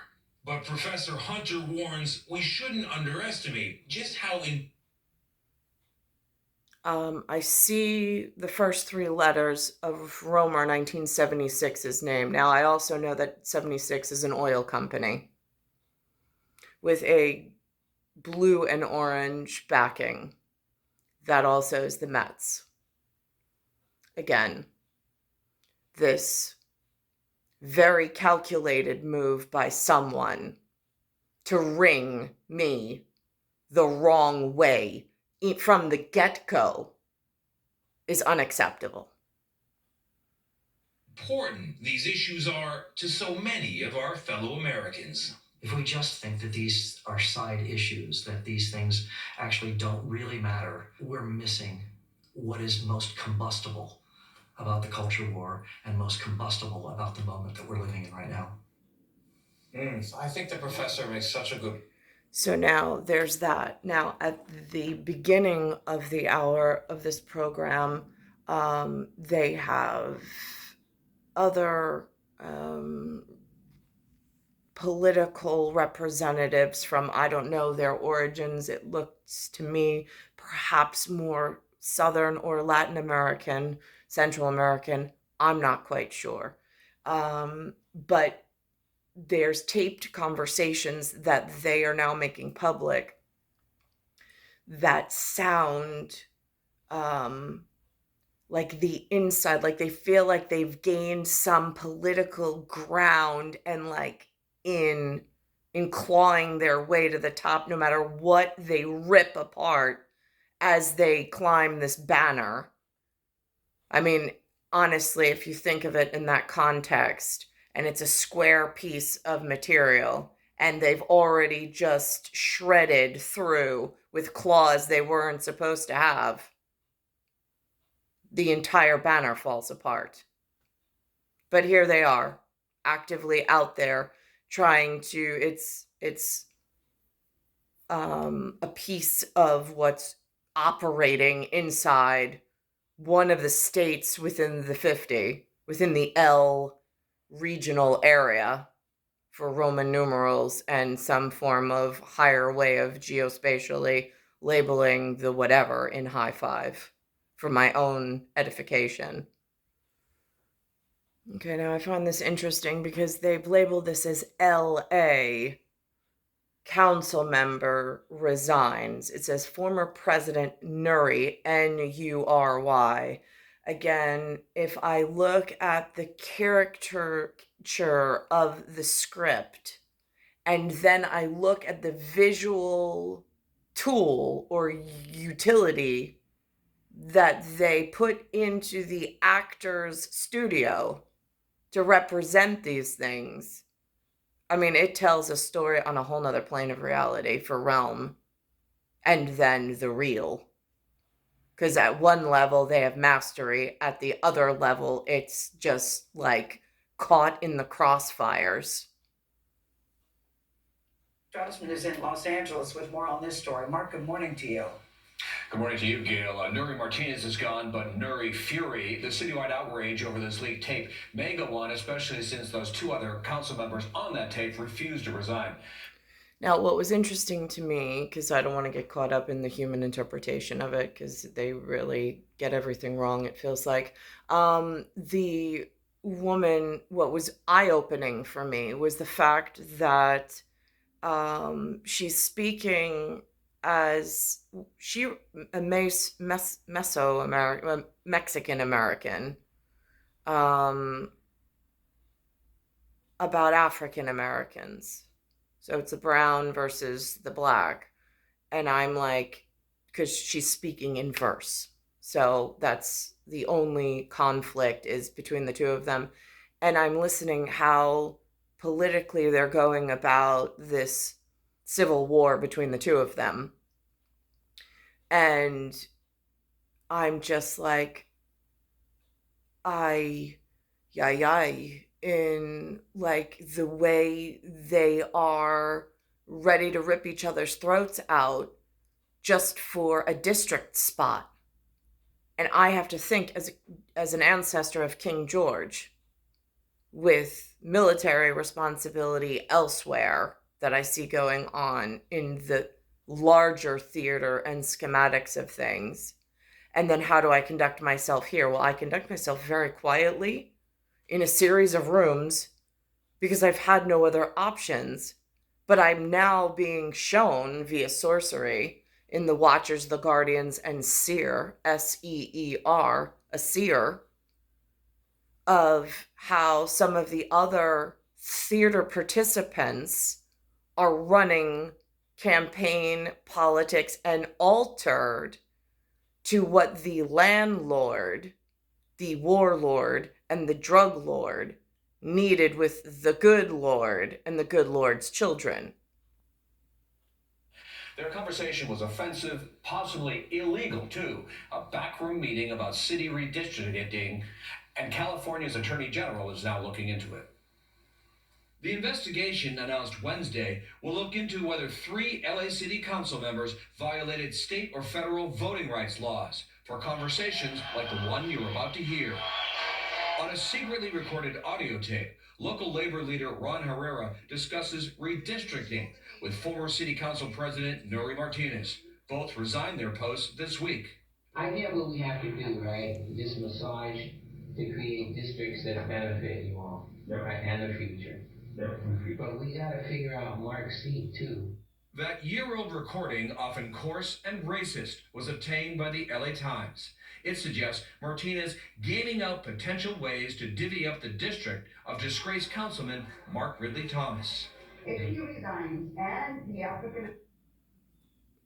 But Professor Hunter warns we shouldn't underestimate just how I see the first three letters of Romer 1976's name. Now, I also know that 76 is an oil company with a blue and orange backing. That also is the Mets. Again, this very calculated move by someone to ring me the wrong way from the get-go is unacceptable. important these issues are to so many of our fellow Americans. If we just think that these are side issues, that these things actually don't really matter, we're missing what is most combustible about the culture war and most combustible about the moment that we're living in right now. I think the professor makes such a good. So now there's that. Now, at the beginning of the hour of this program, they have other political representatives from, I don't know their origins. It looks to me perhaps more Southern or Latin American, Central American. I'm not quite sure. But there's taped conversations that they are now making public that sound like the inside, like they feel like they've gained some political ground and like in clawing their way to the top, no matter what they rip apart as they climb this banner. I mean, honestly, if you think of it in that context, and it's a square piece of material, and they've already just shredded through with claws they weren't supposed to have, the entire banner falls apart. But here they are, actively out there trying to, it's a piece of what's operating inside one of the states within the 50, within the L regional area for Roman numerals and some form of higher way of geospatially labeling the whatever in high five for my own edification. Okay, now I find this interesting because they've labeled this as LA. Council member resigns. It says former President Nury, N-U-R-Y. Again, if I look at the caricature of the script, and then I look at the visual tool or utility that they put into the actor's studio to represent these things, I mean, it tells a story on a whole nother plane of reality for Realm and then the real. Because at one level, they have mastery. At the other level, it's just like caught in the crossfires. Straussman is in Los Angeles with more on this story. Mark, good morning to you. Good morning to you, Gail. Nuri Martinez is gone, but Nuri fury. The citywide outrage over this leaked tape may go on, especially since those two other council members on that tape refused to resign. Now, what was interesting to me, because I don't want to get caught up in the human interpretation of it, because they really get everything wrong, it feels like. The woman, what was eye-opening for me was the fact that she's speaking as a Mesoamerican, Mexican American, about African Americans. So it's the brown versus the black. And I'm like, because she's speaking in verse. So that's the only conflict is between the two of them. And I'm listening how politically they're going about this civil war between the two of them. And I'm just like, in like the way they are ready to rip each other's throats out just for a district spot. And I have to think as an ancestor of King George with military responsibility elsewhere that I see going on in the larger theater and schematics of things. And then how do I conduct myself here? Well, I conduct myself very quietly in a series of rooms because I've had no other options. But I'm now being shown via sorcery in the Watchers, the Guardians, and Seer, S-E-E-R, a seer, of how some of the other theater participants are running campaign politics and altered to what the landlord, the warlord, and the drug lord needed with the good Lord and the good Lord's children. Their conversation was offensive, possibly illegal, too. A backroom meeting about city redistricting, and California's Attorney General is now looking into it. The investigation, announced Wednesday, will look into whether 3 LA City Council members violated state or federal voting rights laws for conversations like the one you're about to hear. On a secretly recorded audio tape, local labor leader Ron Herrera discusses redistricting with former City Council President Nuri Martinez. Both resigned their posts this week. I get what we have to do, right? Just massage to create districts that benefit you all, right? And the future. But we gotta figure out Mark's seat too. That year-old recording, often coarse and racist, was obtained by the LA Times. It suggests Martinez gaming out potential ways to divvy up the district of disgraced councilman Mark Ridley Thomas. If he resigns and the applicant...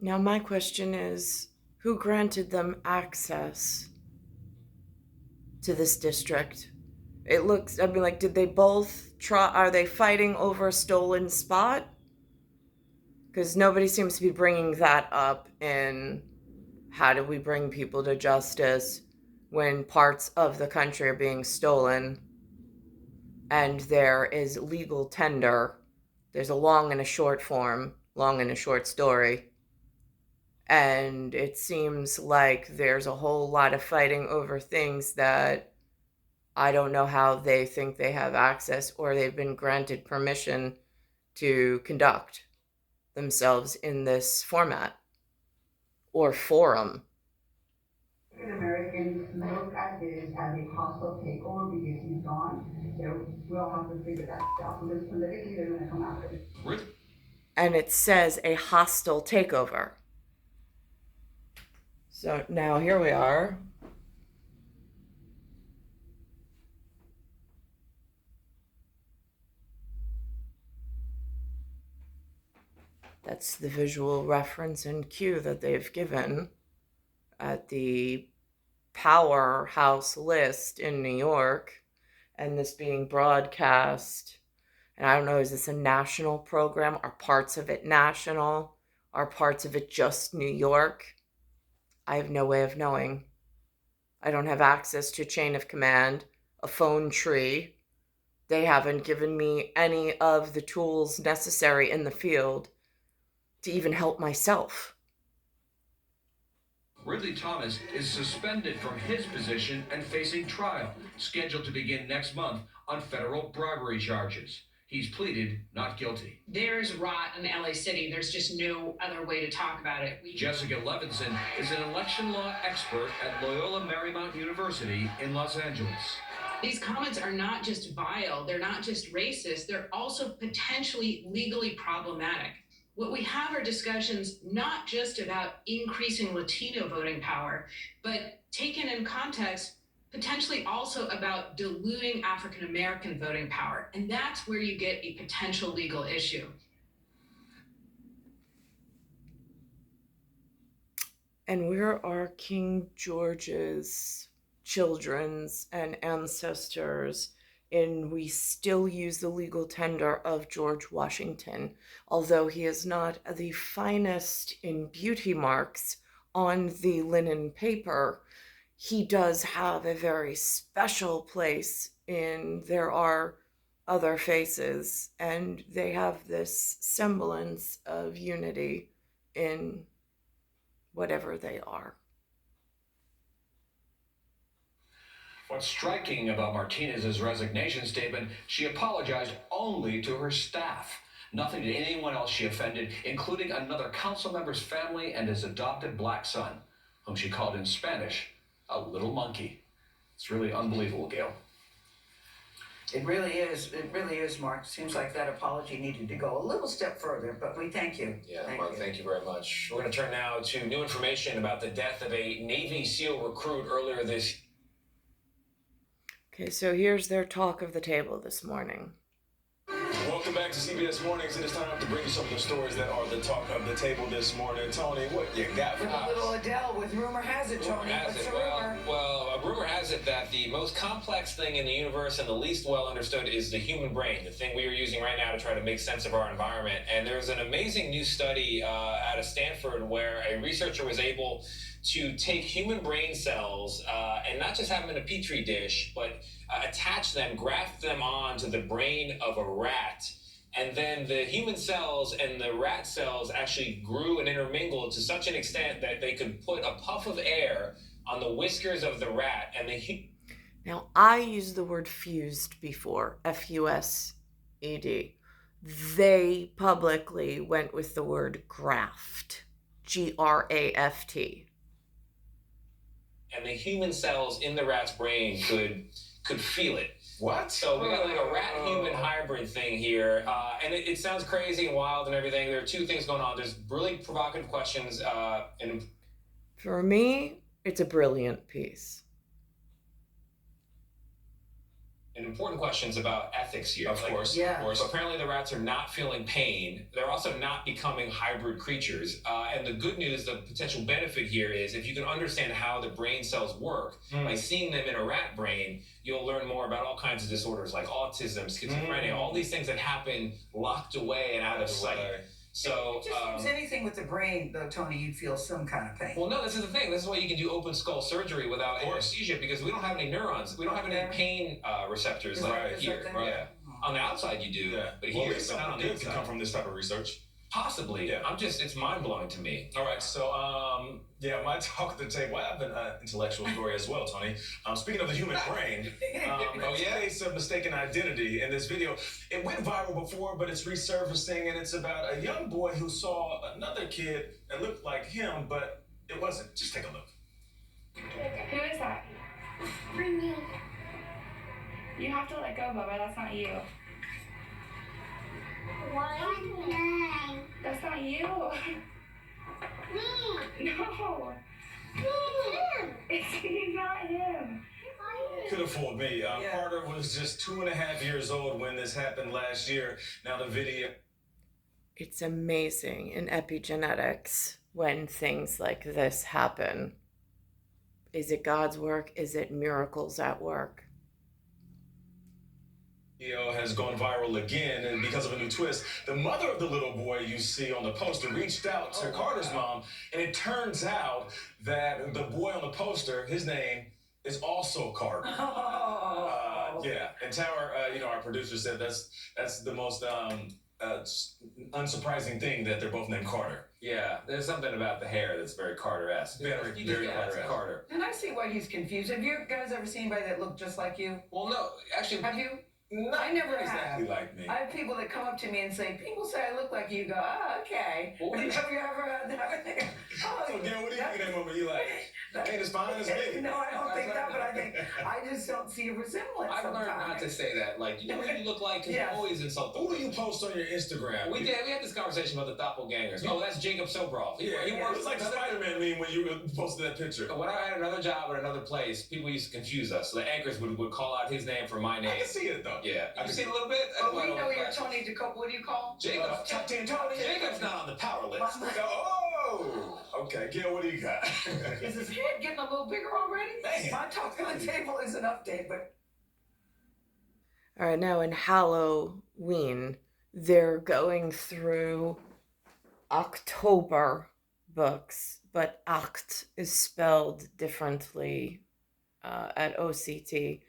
Now my question is, who granted them access to this district? It looks, I mean, like, did they both try, are they fighting over a stolen spot? Because nobody seems to be bringing that up in how do we bring people to justice when parts of the country are being stolen and there is legal tender. There's a long and a short form, long and a short story. And it seems like there's a whole lot of fighting over things that I don't know how they think they have access or they've been granted permission to conduct themselves in this format or forum. Americans look at this as a hostile takeover because he's gone. So we'll have to figure that out because politically they're going to come after it. And it says a hostile takeover. So now here we are. That's the visual reference and cue that they've given at the powerhouse list in New York, and this being broadcast. And I don't know, is this a national program? Are parts of it national? Are parts of it just New York? I have no way of knowing. I don't have access to chain of command, a phone tree. They haven't given me any of the tools necessary in the field to even help myself. Ridley Thomas is suspended from his position and facing trial, scheduled to begin next month on federal bribery charges. He's pleaded not guilty. There's rot in LA City. There's just no other way to talk about it. Jessica Levinson is an election law expert at Loyola Marymount University in Los Angeles. These comments are not just vile, they're not just racist, they're also potentially legally problematic. What we have are discussions not just about increasing Latino voting power, but taken in context, potentially also about diluting African American voting power. And that's where you get a potential legal issue. And where are King George's children's and ancestors? And we still use the legal tender of George Washington, although he is not the finest in beauty marks on the linen paper. He does have a very special place in there are other faces, and they have this semblance of unity in whatever they are. What's striking about Martinez's resignation statement, she apologized only to her staff. Nothing to anyone else she offended, including another council member's family and his adopted black son, whom she called in Spanish a little monkey. It's really unbelievable, Gail. It really is, Mark. Seems like that apology needed to go a little step further, but we thank you. Yeah, Mark, thank you very much. We're going to turn now to new information about the death of a Navy SEAL recruit earlier this year. Okay, so here's their talk of the table this morning. Welcome back to CBS Mornings. It is time to bring you some of the stories that are the talk of the table this morning. Tony, what you got for With a us? little Adele with rumor has it, Tony. What's the rumor? Well, rumor has it that the most complex thing in the universe and the least well understood is the human brain, the thing we are using right now to try to make sense of our environment. And there's an amazing new study out of Stanford where a researcher was able to take human brain cells and not just have them in a petri dish, but attach them, graft them onto the brain of a rat. And then the human cells and the rat cells actually grew and intermingled to such an extent that they could put a puff of air on the whiskers of the rat. And Now, I used the word fused before, F-U-S-E-D. They publicly went with the word graft, G-R-A-F-T. And the human cells in the rat's brain could feel it. What? So we got like a rat-human hybrid thing here, and it sounds crazy and wild and everything. There are two things going on. There's really provocative questions, and for me, it's a brilliant piece. And important questions about ethics here. Of course. Apparently the rats are not feeling pain. They're also not becoming hybrid creatures. And the good news, the potential benefit here is if you can understand how the brain cells work, by seeing them in a rat brain, you'll learn more about all kinds of disorders like autism, schizophrenia, all these things that happen locked away and out of sight. So, it just seems anything with the brain, though, Tony, you'd feel some kind of pain. Well, no, this is the thing. This is why you can do open skull surgery without anesthesia, because we don't have any neurons. We don't have any pain receptors like here. Yeah. On the outside you do, but here, well, not on the good inside. can come from this type of research. Possibly. Yeah. It's mind-blowing to me. All right, so, my talk at the table, I have an intellectual story as well, Tony. Speaking of the human brain, case of mistaken identity in this video. It went viral before, but it's resurfacing, and it's about a young boy who saw another kid that looked like him, but it wasn't. Just take a look. Who is that? Me. You have to let go, Bubba. That's not you. Why? That's not you. Me. No. It's not him. Could have fooled me. Carter was just 2.5 years old when this happened last year. Now the video. It's amazing in epigenetics when things like this happen. Is it God's work? Is it miracles at work? Video has gone viral again, and because of a new twist, the mother of the little boy you see on the poster reached out to Carter's mom, and it turns out that the boy on the poster, his name is also Carter. And Tower, our producer said that's the most unsurprising thing that they're both named Carter. Yeah, there's something about the hair that's very Carter-esque. Very Carter-esque. Carter. And I see why he's confused. Have you guys ever seen anybody that looked just like you? Well, no, actually. Have you? No, I never exactly have. Like me. I have people that come up to me and say, people say I look like you. Go, okay. Have you ever had that? So, Gail, what do you think of that moment? You like, that ain't as fine as me. No, I don't think that, but I just don't see a resemblance. I've learned not to say that. Like, you know what you look like? Because you always insult them. Who do you post on your Instagram? We had this conversation about the doppelgangers. Oh, that's Jacob Sobroff. He works like the Spider-Man meme when you posted that picture. When I had another job at another place, people used to confuse us. So the anchors would call out his name for my name. I can see it, though. Yeah. You see it a little bit? But we know you're Tony Jacob. What do you call? Jacob. Top 10 Tony. Jacob's not on the power list. Oh! Okay, Gail, what do you got? Is his head getting a little bigger already? Man. My talk on the table is an update, but... All right, now in Halloween, they're going through October books, but Oct is spelled differently at OCT.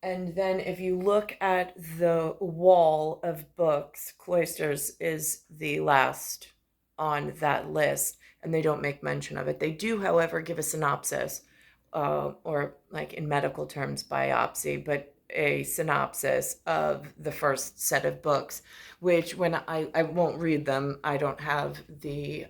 And then if you look at the wall of books, Cloisters is the last on that list, and they don't make mention of it. They do, however, give a synopsis, or like in medical terms, biopsy, but a synopsis of the first set of books, which when I won't read them, I don't have the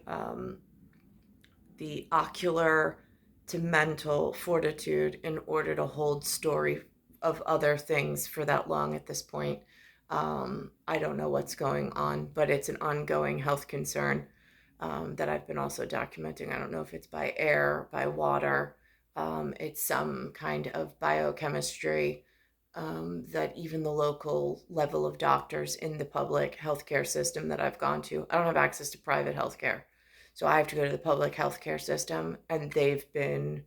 ocular to mental fortitude in order to hold story of other things for that long at this point. I don't know what's going on, but it's an ongoing health concern that I've been also documenting. I don't know if it's by air, by water. It's some kind of biochemistry that even the local level of doctors in the public healthcare system that I've gone to, I don't have access to private healthcare. So I have to go to the public healthcare system, and they've been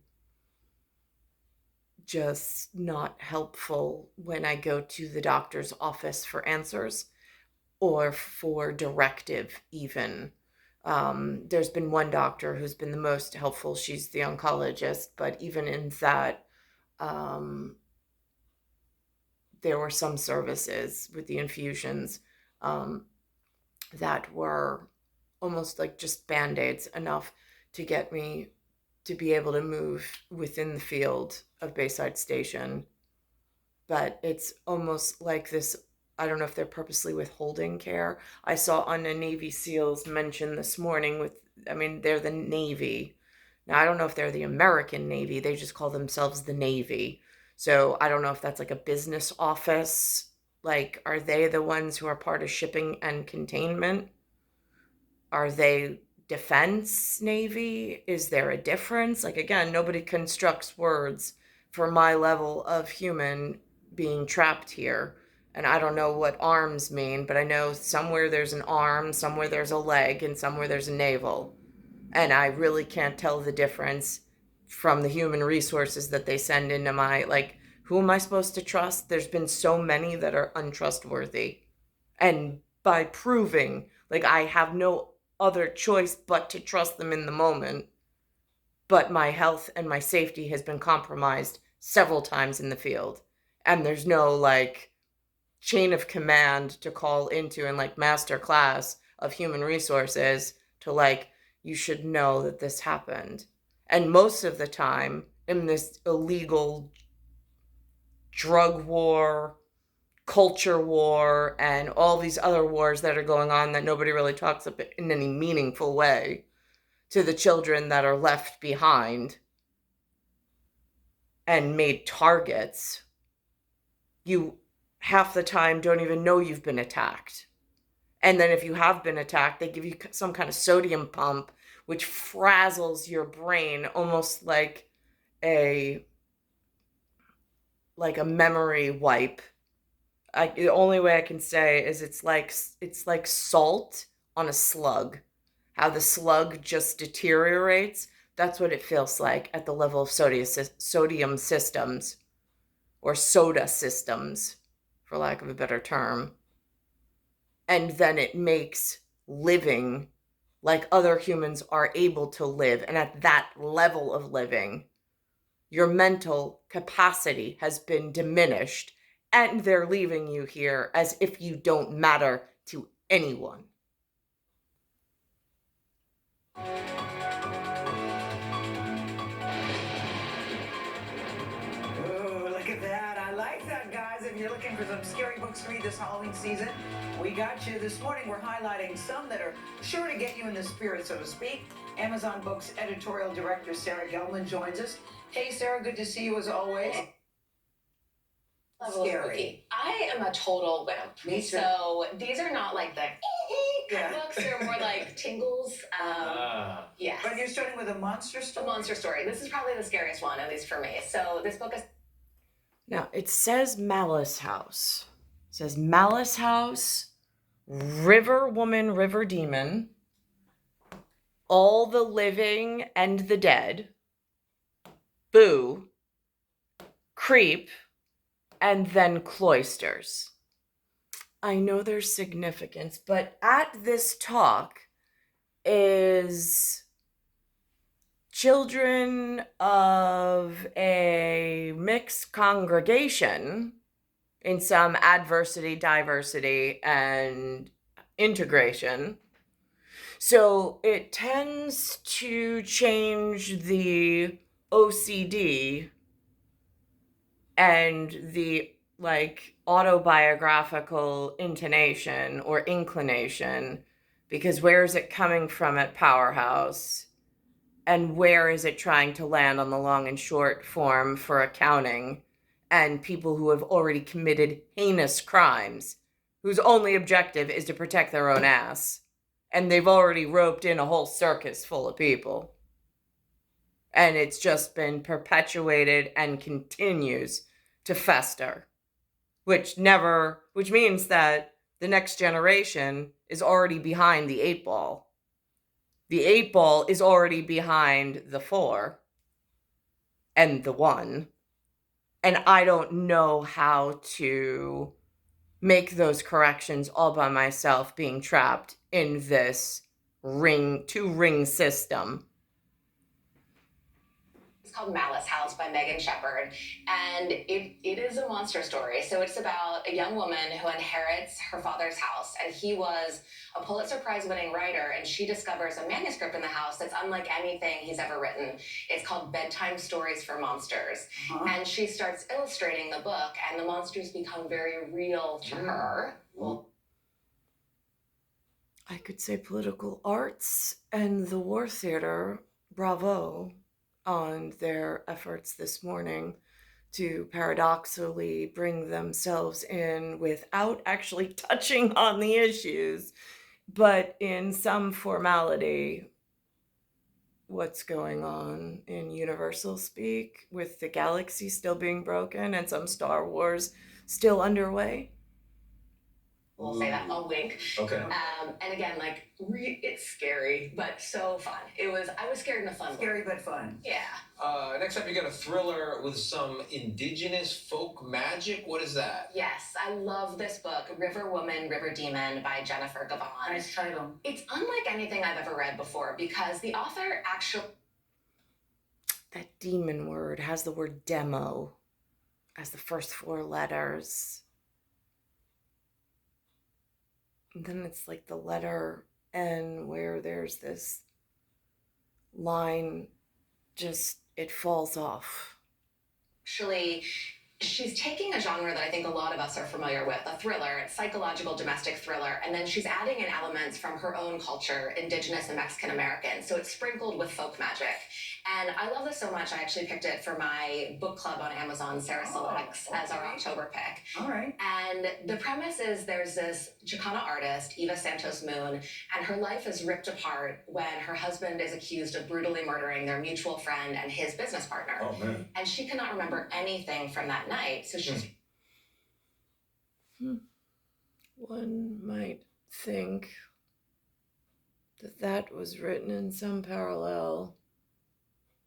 just not helpful when I go to the doctor's office for answers or for directive even. There's been one doctor who's been the most helpful. She's the oncologist, but even in that, there were some services with the infusions that were almost like just band-aids enough to get me to be able to move within the field of Bayside Station. But it's almost like this, I don't know if they're purposely withholding care. I saw on a Navy SEALs mention this morning they're the Navy. Now, I don't know if they're the American Navy. They just call themselves the Navy. So I don't know if that's like a business office. Like, are they the ones who are part of shipping and containment? Are they defense Navy? Is there a difference? Like, again, nobody constructs words for my level of human being trapped here. And I don't know what arms mean, but I know somewhere there's an arm, somewhere there's a leg, and somewhere there's a navel. And I really can't tell the difference from the human resources that they send into who am I supposed to trust? There's been so many that are untrustworthy. And by proving, I have no other choice but to trust them in the moment. But my health and my safety has been compromised several times in the field. And there's no, chain of command to call into and, master class of human resources to, you should know that this happened. And most of the time, in this illegal drug war, culture war, and all these other wars that are going on that nobody really talks about in any meaningful way, to the children that are left behind and made targets, you half the time don't even know you've been attacked. And then if you have been attacked, they give you some kind of sodium pump, which frazzles your brain almost like a memory wipe. The only way I can say is it's like salt on a slug. How the slug just deteriorates. That's what it feels like at the level of sodium systems, or soda systems, for lack of a better term. And then it makes living like other humans are able to live. And at that level of living, your mental capacity has been diminished, and they're leaving you here as if you don't matter to anyone. Oh, look at that. I like that, guys. If you're looking for some scary books to read this Halloween season, we got you. This morning, we're highlighting some that are sure to get you in the spirit, so to speak. Amazon Books editorial director Sarah Gelman joins us. Hey, Sarah, good to see you as always. Scary. I am a total wimp. Me too. So these are not like the kind of books. They're more like tingles. Yes. But you're starting with a monster story? A monster story. This is probably the scariest one, at least for me. So this book is... Now, it says Malice House. It says Malice House, River Woman, River Demon, All the Living and the Dead, Boo, Creep, and then Cloisters. I know there's significance, but at this talk is children of a mixed congregation in some adversity, diversity, and integration. So it tends to change the OCD and the autobiographical intonation or inclination, because where is it coming from at Powerhouse, and where is it trying to land on the long and short form for accounting and people who have already committed heinous crimes, whose only objective is to protect their own ass, and they've already roped in a whole circus full of people. And it's just been perpetuated and continues to fester. which means that the next generation is already behind the 8 ball. The 8 ball is already behind the 4 and the 1. And I don't know how to make those corrections all by myself, being trapped in this two-ring system. It's called Malice House by Megan Shepherd, and it is a monster story. So it's about a young woman who inherits her father's house, and he was a Pulitzer Prize-winning writer, and she discovers a manuscript in the house that's unlike anything he's ever written. It's called Bedtime Stories for Monsters, and she starts illustrating the book, and the monsters become very real to her. Well, I could say political arts and the war theater, bravo on their efforts this morning to paradoxically bring themselves in without actually touching on the issues, but in some formality, what's going on in Universal speak with the galaxy still being broken and some Star Wars still underway. We'll say that, a wink. Okay. And again, like, it's scary, but so fun. I was scared in a fun way. Scary but fun. Yeah. Next up, you got a thriller with some indigenous folk magic. What is that? Yes, I love this book, River Woman, River Demon by Jennifer Gavon. Nice title. It's unlike anything I've ever read before because the author actually... That demon word has the word demo as the first 4 letters. And then it's like the letter N where there's this line, just, it falls off. Actually, she's taking a genre that I think a lot of us are familiar with, a thriller, a psychological domestic thriller, and then she's adding in elements from her own culture, indigenous and Mexican American. So it's sprinkled with folk magic. And I love this so much, I actually picked it for my book club on Amazon, Sarah Selects, as our October pick. All right. And the premise is there's this Chicana artist, Eva Santos Moon, and her life is ripped apart when her husband is accused of brutally murdering their mutual friend and his business partner. Oh, man. And she cannot remember anything from that night, so she's... One might think that was written in some parallel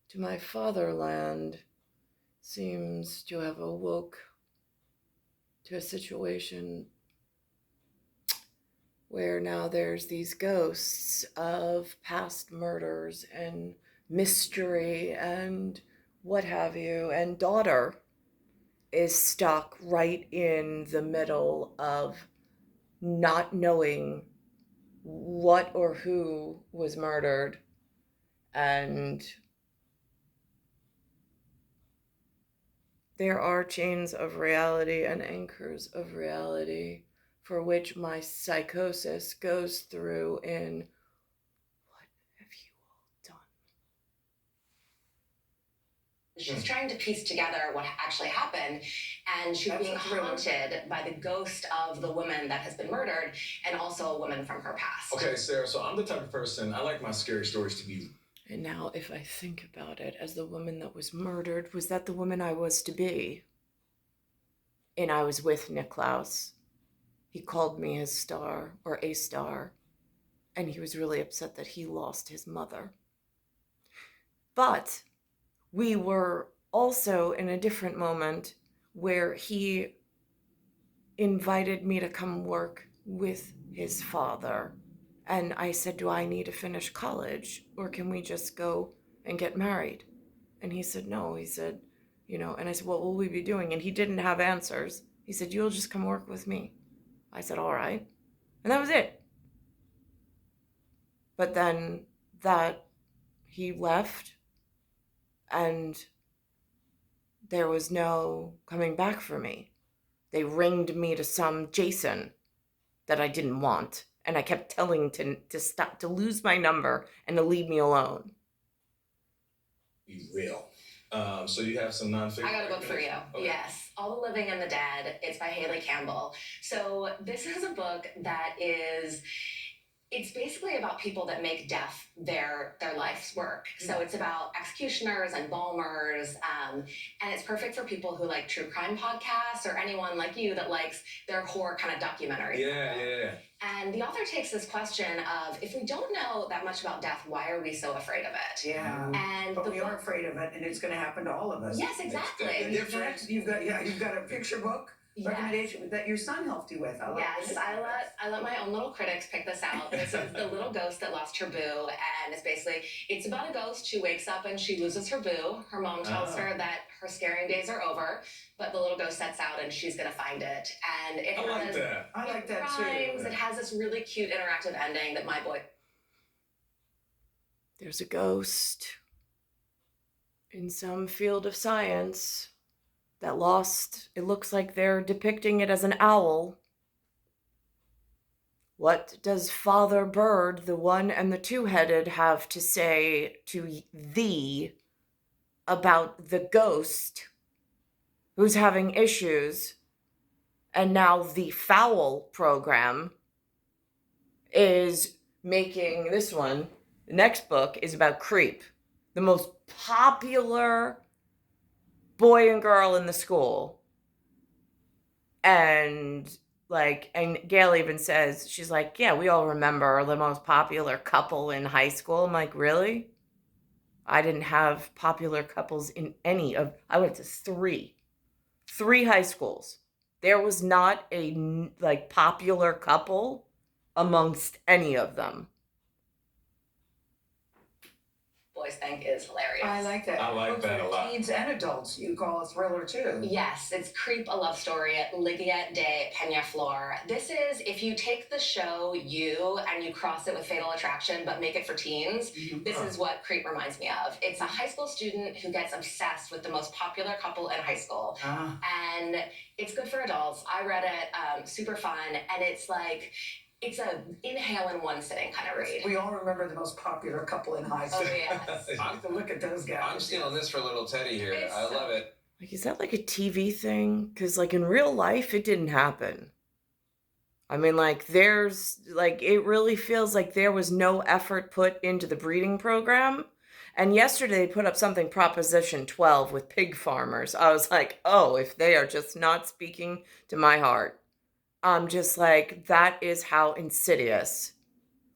to my fatherland. Seems to have awoke to a situation where now there's these ghosts of past murders and mystery and what have you, and daughter is stuck right in the middle of not knowing what or who was murdered, and there are chains of reality and anchors of reality for which my psychosis goes through in what have you all done? She's trying to piece together what actually happened, and she's being haunted by the ghost of the woman that has been murdered, and also a woman from her past. Okay, Sarah, so I'm the type of person, I like my scary stories to be... And now if I think about it, as the woman that was murdered, was that the woman I was to be? And I was with Niklaus. He called me his star, or a star, and he was really upset that he lost his mother. But we were also in a different moment where he invited me to come work with his father. And I said, do I need to finish college, or can we just go and get married? And he said, no. He said, and I said, what will we be doing? And he didn't have answers. He said, you'll just come work with me. I said, all right. And that was it. But then he left, and there was no coming back for me. They ringed me to some Jason that I didn't want. And I kept telling to stop, to lose my number and to leave me alone. Be real. So you have some nonfiction. I got a book for you. Okay. Yes. All the Living and the Dead. It's by Haley Campbell. So this is a book that is it's basically about people that make death their life's work. So it's about executioners and bombers, and it's perfect for people who like true crime podcasts or anyone like you that likes their horror kind of documentary. Yeah. And the author takes this question of, if we don't know that much about death, why are we so afraid of it? Yeah. And but we are afraid of it, and it's going to happen to all of us. Yes, exactly. You've got a picture book recommendation that your son helped you with. Yes, I let my own little critics pick this out. This is The Little Ghost That Lost Her Boo, and it's about a ghost who wakes up and she loses her boo. Her mom tells her that her scaring days are over, but the little ghost sets out and she's gonna find it. And I like that too. It has this really cute interactive ending that my boy. There's a ghost in some field of science that lost, it looks like they're depicting it as an owl. What does Father Bird, the one and the two-headed, have to say to thee about the ghost who's having issues? And now the Fowl program is making this one. The next book is about Creep, the most popular boy and girl in the school. And Gail even says, she's like, yeah, we all remember the most popular couple in high school. I'm like, really? I didn't have popular couples in I went to three high schools. There was not a popular couple amongst any of them. Boys think is hilarious. I like that. I like that a lot. Teens and adults, you call a thriller too. Yes, it's Creep, a love story, Lydia de Peñaflor. This is, if you take the show You and you cross it with Fatal Attraction, but make it for teens, this is what Creep reminds me of. It's a high school student who gets obsessed with the most popular couple in high school. And it's good for adults. I read it, super fun, and it's a inhale in one sitting kind of read. We all remember the most popular couple in high school. Oh, yes. To look at those guys. I'm stealing this for little Teddy here. I love it. Is that like a TV thing? Because in real life, it didn't happen. I mean, there's, it really feels like there was no effort put into the breeding program. And yesterday, they put up something, Proposition 12, with pig farmers. I was like, oh, if they are just not speaking to my heart. I'm just like, that is how insidious.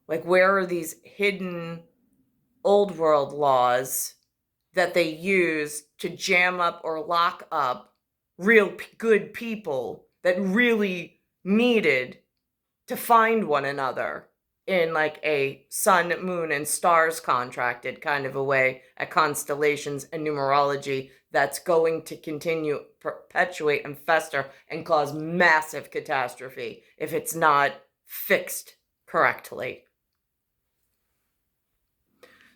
Where are these hidden old world laws that they use to jam up or lock up real good people that really needed to find one another in a sun, moon, and stars contracted kind of a way at constellations and numerology that's going to continue, perpetuate, and fester and cause massive catastrophe if it's not fixed correctly.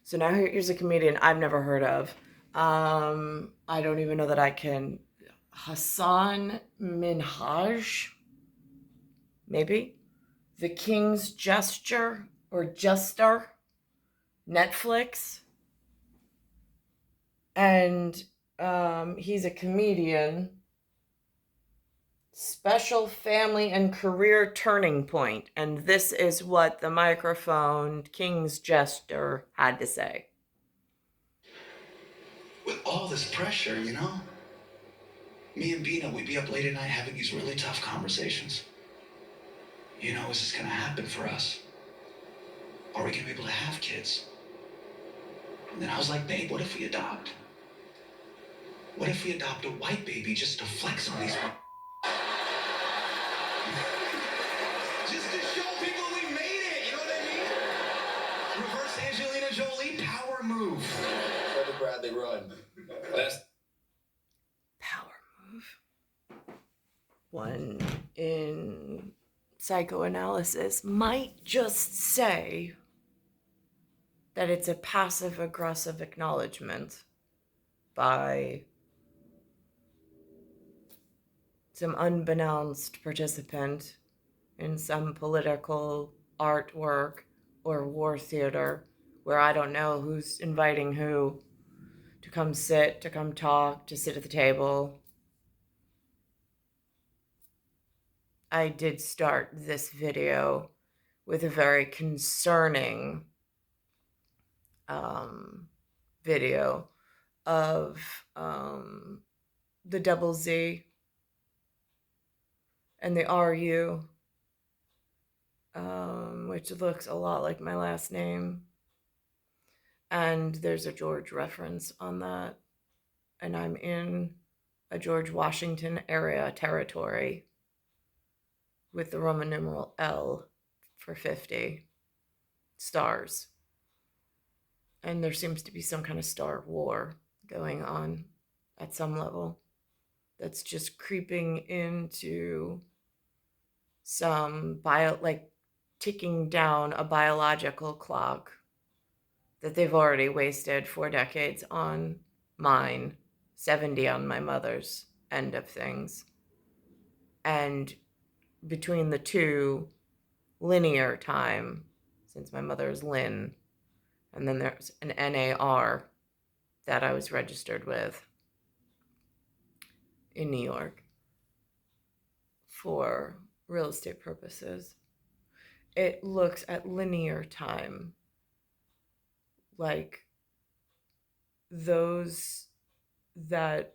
So now here's a comedian I've never heard of. I don't even know that I can. Hassan Minhaj? Maybe? The King's Gesture or Jester, Netflix. And he's a comedian. Special family and career turning point. And this is what the microphone King's Jester had to say. With all this pressure, me and Bina, we'd be up late at night having these really tough conversations. Is this gonna happen for us? Are we gonna be able to have kids? And then I was like, babe, what if we adopt? What if we adopt a white baby just to flex on these? Just to show people we made it, you know what I mean? Reverse Angelina Jolie power move. Trevor Bradley run. That's power move. One in psychoanalysis might just say that it's a passive-aggressive acknowledgement by some unbeknownst participant in some political artwork or war theater where I don't know who's inviting who to come sit, to come talk, to sit at the table. I did start this video with a very concerning video of the double Z and the RU, which looks a lot like my last name. And there's a George reference on that. And I'm in a George Washington area territory with the Roman numeral L for 50 stars. And there seems to be some kind of star war going on at some level that's just creeping into some ticking down a biological clock that they've already wasted 4 decades on mine, 70 on my mother's end of things. And between the two, linear time, since my mother is Lynn, and then there's an NAR that I was registered with in New York for real estate purposes. It looks at linear time like those that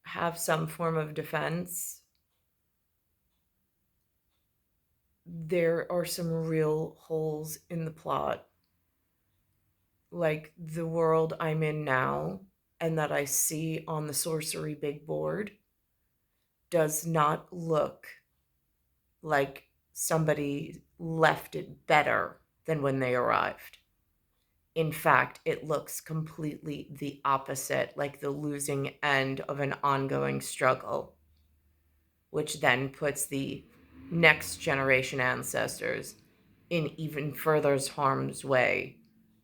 have some form of defense. There are some real holes in the plot. Like the world I'm in now and that I see on the sorcery big board does not look like somebody left it better than when they arrived. In fact, it looks completely the opposite, like the losing end of an ongoing struggle, which then puts the next generation ancestors in even further harm's way.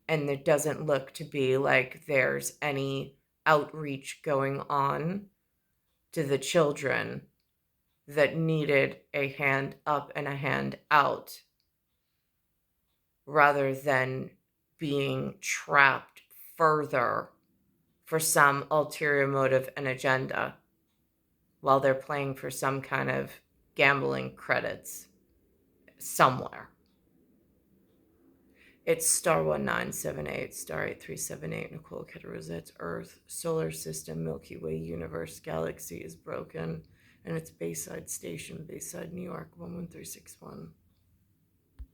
And it doesn't look to be like there's any outreach going on to the children that needed a hand up and a hand out, rather than being trapped further for some ulterior motive and agenda while they're playing for some kind of gambling credits somewhere. It's star 1978, star 8378, Nicole, Cattaruzza. It's Earth, solar system, Milky Way, universe, galaxy is broken, and it's Bayside Station, Bayside, New York, 11361.